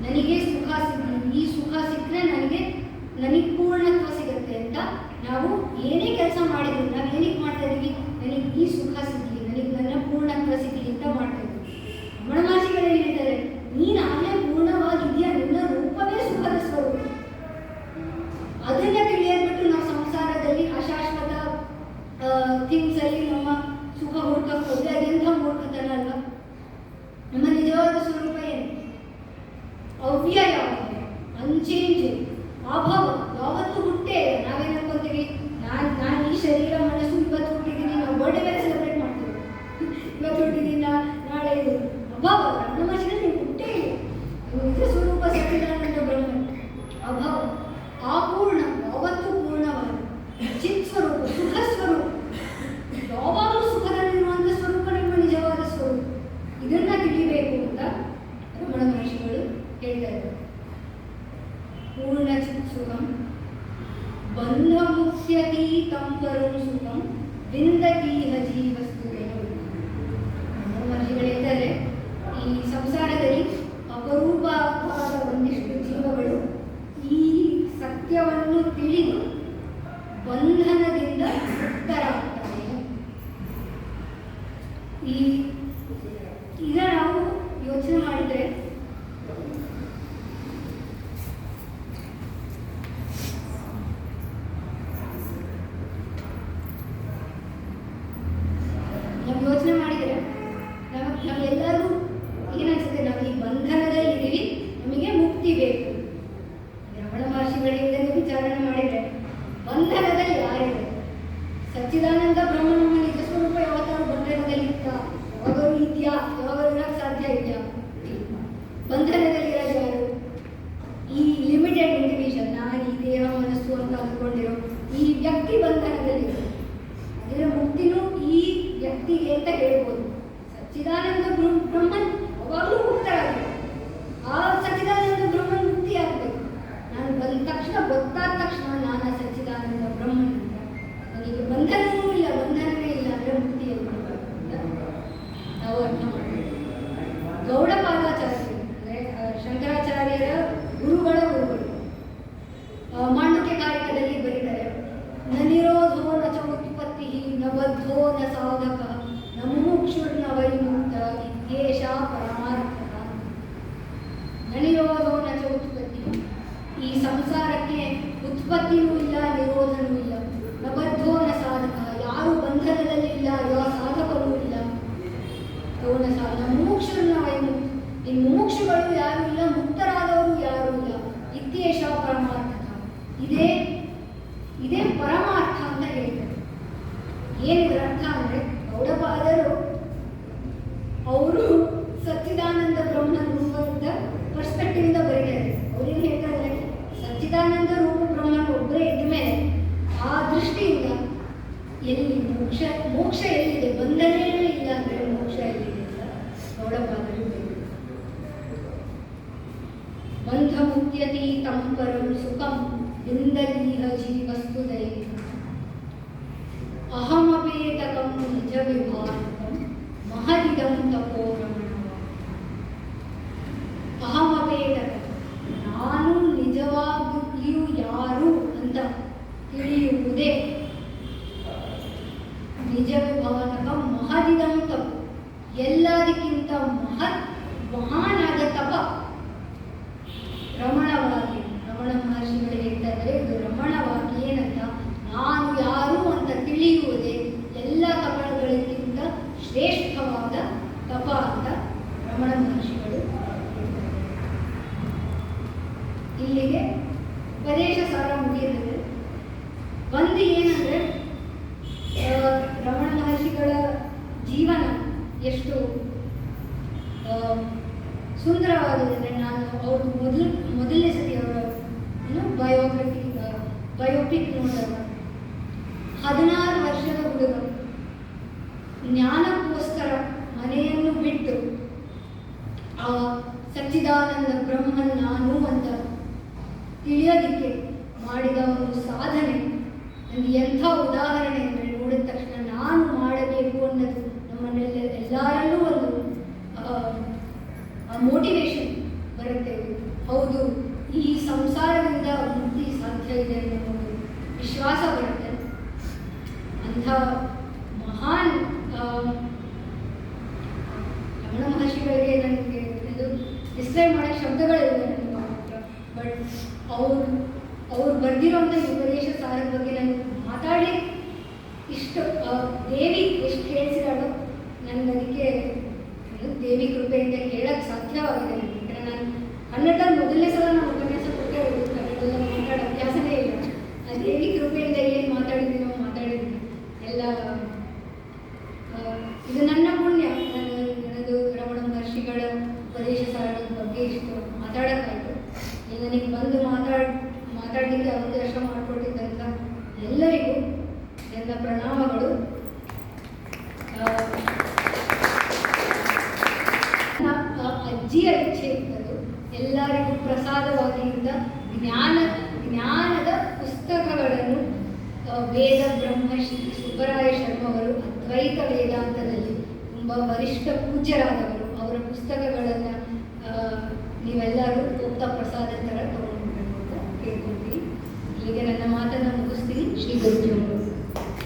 ನನಗೆ ಸುಖ ಸಿಗಲಿ, ಈ ಸುಖ ಸಿಕ್ಕರೆ ನನಗೆ ಪೂರ್ಣತ್ವ ಸಿಗುತ್ತೆ ಅಂತ ನಾವು ಏನೇ ಕೆಲಸ ಮಾಡಿದ್ವಿ, ನಾವು ಏನಕ್ಕೆ ಮಾಡ್ತಾ ಇದ್ದೀವಿ? ನನಗೆ ಈ ಸುಖ ಸಿಗಲಿ, ನನ್ನ ಪೂರ್ಣತ್ವ ಸಿಗಲಿ ಅಂತ ಮಾಡ್ತಾ ಇದ್ದೀವಿ. ರಮಣ ಮಹರ್ಷಿಗಳು ಹೇಳಿದ್ದಾರೆ, ನೀನು ಆಗಲೇ ಪೂರ್ಣವಾಗಿದೆಯಾ, ನಿನ್ನ ರೂಪವೇ ಸುಖದ ಸ್ವರೂಪ. ಅದನ್ನ ತಿಳಿಯದ್ಬಿಟ್ಟು ನಾವು ಸಂಸಾರದಲ್ಲಿ ಅಶಾಶ್ವತ ಥಿಂಗ್ಸಲ್ಲಿ ನಮ್ಮ ಸುಖ ಹುಡ್ಕಕ್ಕೆ ಹೋದ್ರೆ ಅದೆಂಥ ಮೂರ್ಖತನ ಅಲ್ವಾ? ನಮ್ಮ ನಿಜವಾದ ಸ್ವರೂಪ ಏನು? ಅವ್ಯಯ, ಅನ್ಚೇಂಜಿಂಗ್, ಅಭವ, ಯಾವತ್ತೂ ಹುಟ್ಟೇ. ನಾವೇನು ಅನ್ಕೊಂತೀವಿ, ನಾನು ಈ ಶರೀರ ಮನಸ್ಸು ಇವತ್ತು ಹುಟ್ಟಿದ್ದೀನಿ, ನಾವು ಬರ್ಡೇ ಬೇರೆ ಸೆಲೆಬ್ರೇಟ್ ಮಾಡ್ತೀವಿ, ಇವತ್ತು ಹುಟ್ಟಿದ್ದೀನಿ ನಾಳೆ ಇದು ಅಭವ. ನಮ್ಮ ಶರೀರ ನೀವು ಹುಟ್ಟೇ ಇಲ್ಲ. ನಿಜ ಸ್ವರೂಪ ಸಚ್ಚಿದಾನಂದ ಬ್ರಹ್ಮ ಅಭವ, ಅಪೂರ್ಣ, ಯಾವತ್ತೂ ಪೂರ್ಣವಾದ, ಚಿತ್ ಸ್ವರೂಪ, ಸುಖ ಸ್ವರೂಪ, ಯಾವಾಗಲೂ ಸುಖದಲ್ಲಿರುವಂಥ ಸ್ವರೂಪ ನಿಮ್ಮ ನಿಜವಾದ ಸ್ವರೂಪ. ಇದನ್ನ ತಿಳಿಬೇಕು ಅಂತ ರಮಣ ಮಹರ್ಷಿಗಳು ಹೇಳ್ತಾ ಇದ್ದಾರೆ. ಪೂರ್ಣ ಚಿತ್ ಸುಖಂ ಬಂಧ ಮುಕ್ತ್ಯತೀತಂ ಪರಂ ಸುಖಂ ವಿಂದತೀಹ ಜೀವಸ್ತುಗಳು. ರಮಣ ಮಹರ್ಷಿಗಳು ಹೇಳ್ತಾರೆ, ಈ ಸಂಸಾರದಲ್ಲಿ ಅಪರೂಪವಾದ ಒಂದಿಷ್ಟು ಜೀವಗಳು ಈ ಸತ್ಯವನ್ನು ತಿಳಿದು ಬಂಧನದಿಂದ ಮುಕ್ತರಾಗ್ತಾರೆ. ಈಗ ನಾವು ಯೋಚನೆ ಮಾಡಿದರೆ ಬಂಧನದಲ್ಲಿರೋದು ಯಾರು? ಈ ಲಿಮಿಟೆಡ್ ಇಂಡಿವಿಜುವಲ್, ನಾನು ಈ ದೇಹ ಮನಸ್ಸು ಅಂತ ಅಂದ್ಕೊಂಡಿರೋ ಈ ವ್ಯಕ್ತಿ ಬಂಧನದಲ್ಲಿರೋದು. ಅದರ ಮುಕ್ತಿನೂ ಈ ವ್ಯಕ್ತಿಗೆ ಅಂತ ಹೇಳ್ಬೋದು. ಸಚ್ಚಿದಾನಂದ ಬ್ರಹ್ಮನ್ ಯಾವಾಗಲೂ ಮುಕ್ತರಾಗಬೇಕು. ಆ ಸಚ್ಚಿದಾನಂದ ಬ್ರಹ್ಮನ್ ಮುಕ್ತಿ ಆಗಬೇಕು. ನಾನು ಬಂದ ತಕ್ಷಣ, ಗೊತ್ತಾದ ತಕ್ಷಣ ನಾನು ಸಚ್ಚಿದಾನಂದ ಬ್ರಹ್ಮನ್ ಅಂತ, ನನಗೆ ಬಂಧನವೂ ಇಲ್ಲ, ಬಂಧನವೇ ಇಲ್ಲ ಅಂದರೆ ಮುಕ್ತಿಯಲ್ಲಿ ಅಂತ ನಾವು ಅರ್ಥ ಮಾಡಬೇಕು. ಗೌಡಪಾದಾಚಾರ್ಯರು ಅಂದರೆ ಶಂಕರಾಚಾರ್ಯರ ಗುರುಗಳು ಮಾಂಡುಕ್ಯ ಕಾರಿಕದಲ್ಲಿ ಬರೀತಾರೆ, ನ ನಿರೋಧೋ ನ ಚ ಉತ್ಪತ್ತಿ ನ ಬದ್ಧೋ ನ ಸಾಧಕ ನ ಮುಮುಕ್ಷುರ್ನ ವೈಮುಕ್ತ ಇತ್ಯೇಷ ಪರಮಾರ್ಥಃ. ನ ನಿರೋಧೋ ನ ಚ ಉತ್ಪತ್ತಿ, ಈ ಸಂಸಾರಕ್ಕೆ ಉತ್ಪತ್ತಿಯೂ ಇಲ್ಲ, ನಿರೋಧನೂ ಇಲ್ಲ. ನ ಬದ್ಧೋ ನ ಸಾಧಕ, ಯಾರು ಬಂಧನದಲ್ಲಿಲ್ಲ, ಯಾವ ಸಾಧಕವೂ ಇಲ್ಲ. ನ ಮುಮುಕ್ಷುರ್ನ ವೈಮುಕ್ತ, ಈ ಮುಮುಕ್ಷುಗಳು ಯಾರು ಇಲ್ಲ, ಮುಕ್ತರಾದವರು ಯಾರು ಇಲ್ಲ. ಇತ್ಯೇಷ ಪರಮಾರ್ಥಃ, ಇದೇ ಪರಮಾರ್ಥ ಅಂತ ಹೇಳ್ತಾರೆ. ಏನಿದ್ರ ಅರ್ಥ ಅಂದರೆ, ಗೌಡಪಾದರು ಅವರು ಸಚ್ಚಿದಾನಂದ ಬ್ರಹ್ಮ ರೂಪದ ಪರ್ಸ್ಪೆಕ್ಟಿವ್ ಇಂದ ಬರೀತಾರೆ. ಅವ್ರೇನು ಹೇಳ್ತಾರೆ, ಸಚ್ಚಿದಾನಂದ ರೂಪ ಬ್ರಹ್ಮನ್ ಒಬ್ಬರೇ ಇದ್ದ ಮೇಲೆ ಆ ದೃಷ್ಟಿಯಿಂದ ಎಲ್ಲಿ ಮೋಕ್ಷ ಎಲ್ಲಿದೆ, ಬಂಧನೇ ಇಲ್ಲ ಅಂದರೆ ಮೋಕ್ಷ ಎಲ್ಲಿದೆ ಅಂತ ಗೌಡಪಾದರು ಬಂಧ ಮುಕ್ತ್ಯತೀತಂ ಪರಂ ಸುಖಂ ಇಂದಲೀಹ ಜೀವಸ್ತುದೈ ಅಹಮಪೇತಕಂ ನಿಜ ವಿಭಾನಕಂ ಮಹದಿದಂ ತಪೋರಮಣವ. ಅಹಮಪೇತಕಂ, ನಾನು ನಿಜವಾಗಿಯೂ ಯಾರು ಅಂತ ತಿಳಿಯುವುದೇ. ನಿಜ ವಿಭಾನಕಂ ಮಹದಿದಂ ತಪ, ಎಲ್ಲದಕ್ಕಿಂತ ಮಹಾನಾದ ತಪ ರಮಣವಾಗಿ. ರಮಣ ಮಹರ್ಷಿಗಳು ಹೇಳ್ತಾ ಇದ್ದಾರೆ, ಇದು ರಮಣವಾಗಿ ಏನಂತ, ನಾನು ಯಾರು ಅಂತ ತಿಳಿಯುವುದೇ ಎಲ್ಲ ತಪಗಳಿಗಿಂತ ಶ್ರೇಷ್ಠವಾದ ತಪ ಅಂತ ರಮಣ ಮಹರ್ಷಿಗಳು ಹೇಳ್ತಾರೆ. ಇಲ್ಲಿಗೆ ಉಪದೇಶ ಸಾರ ಮುಗಿಯುತ್ತದೆ. ಒಂದು ಏನಂದರೆ, ರಮಣ ಮಹರ್ಷಿಗಳ ಜೀವನ ಎಷ್ಟು ಸುಂದರವಾಗಿದೆ. ನಾನು ಅವರು ಮೊದಲನೇ ಸತಿ ಅವರ ಬಯೋಪಿಕ್ ನೋಡಿದಾಗ 16 ವರ್ಷದ ಹುಡುಗ ಜ್ಞಾನಕ್ಕೋಸ್ಕರ ಮನೆಯನ್ನು ಬಿಟ್ಟು ಆ ಸಚ್ಚಿದಾನಂದ ಬ್ರಹ್ಮನ್ ನಾನು ಅಂತ ತಿಳಿಯೋದಕ್ಕೆ ಮಾಡಿದ ಒಂದು ಸಾಧನೆ ನನಗೆ ಎಂಥ ಉದಾಹರಣೆ ಅಂದರೆ, ನೋಡಿದ ತಕ್ಷಣ ನಾನು ಮಾಡಬೇಕು ಅನ್ನೋದು ನಮ್ಮನ್ನೆಲ್ಲ ಎಲ್ಲರಲ್ಲೂ ಒಂದು ಮೋಟಿವೇಶನ್ ಬರುತ್ತೆ. ಹೌದು, ಈ ಸಂಸಾರದಿಂದ ಮುಕ್ತಿ ಸಾಧ್ಯ ಇದೆ ಅನ್ನೋ ಒಂದು ವಿಶ್ವಾಸ ಬರುತ್ತೆ. ಅಂಥ ಮಹಾನ್ ರಮಣ ಮಹರ್ಷಿಗಳಿಗೆ ನನಗೆ ಇದು ಡಿಸ್ಕ್ರೈಬ್ ಮಾಡೋಕ್ಕೆ ಶಬ್ದಗಳಿವೆ ನನ್ನ ಹತ್ರ. ಬಟ್ ಅವ್ರು ಬರೆದಿರೋಂಥ ಉಪದೇಶ ಸಾರದ ಬಗ್ಗೆ ನಾನು ಮಾತಾಡಿ ಇಷ್ಟು ದೇವಿ ಎಷ್ಟು ಕೇಳಿಸಿದಾಳೋ ನನಗೆ ಅದಕ್ಕೆ ದೇವಿ ಕೃಪೆಯಿಂದ ಹೇಳಕ್ಕೆ ಸಾಧ್ಯವಾಗಿದೆ. ಯಾಕಂದರೆ ನಾನು ಕನ್ನಡದಲ್ಲಿ ಮೊದಲನೇ ಸಲ ನಾನು ಉಪನ್ಯಾಸ ಕೊಟ್ಟೆ, ಕನ್ನಡದಲ್ಲಿ ಮಾತಾಡೋ ಅಭ್ಯಾಸನೇ ಇಲ್ಲ. ಆ ದೇವಿ ಕೃಪೆಯಿಂದ ಏನು ಮಾತಾಡಿದ್ದೀನೋ ಮಾತಾಡಿದ್ದೀನಿ ಎಲ್ಲ. ಇದು ನನ್ನ ಪುಣ್ಯ, ನನ್ನದು ರಮಣ ಮಹರ್ಷಿಗಳ ಉಪದೇಶ ಸಾರದ ಬಗ್ಗೆ ಇಷ್ಟು ಮಾತಾಡೋಕ್ಕಾಯಿತು. ನನಗೆ ಬಂದು ಮಾತಾಡಲಿಕ್ಕೆ ಅವಕಾಶ ಮಾಡಿಕೊಟ್ಟಿದ್ದಂಥ ಎಲ್ಲರಿಗೂ ನನ್ನ ಪ್ರಣಾಮಗಳು. ಅಜ್ಜಿಯ ಇಚ್ಛೆ ಇದ್ದದ್ದು ಎಲ್ಲರಿಗೂ ಪ್ರಸಾದವಾಗಿದ್ದ ಜ್ಞಾನದ ಪುಸ್ತಕಗಳನ್ನು ವೇದ ಬ್ರಹ್ಮಶ್ರೀ ಸುಬ್ಬರಾಯ ಶರ್ಮ ಅವರು ಅದ್ವೈತ ವೇದಾಂತದಲ್ಲಿ ತುಂಬ ವರಿಷ್ಠ ಪೂಜ್ಯರಾದವರು. ಅವರ ಪುಸ್ತಕಗಳನ್ನು ನೀವೆಲ್ಲರೂ ಓದ್ತಾ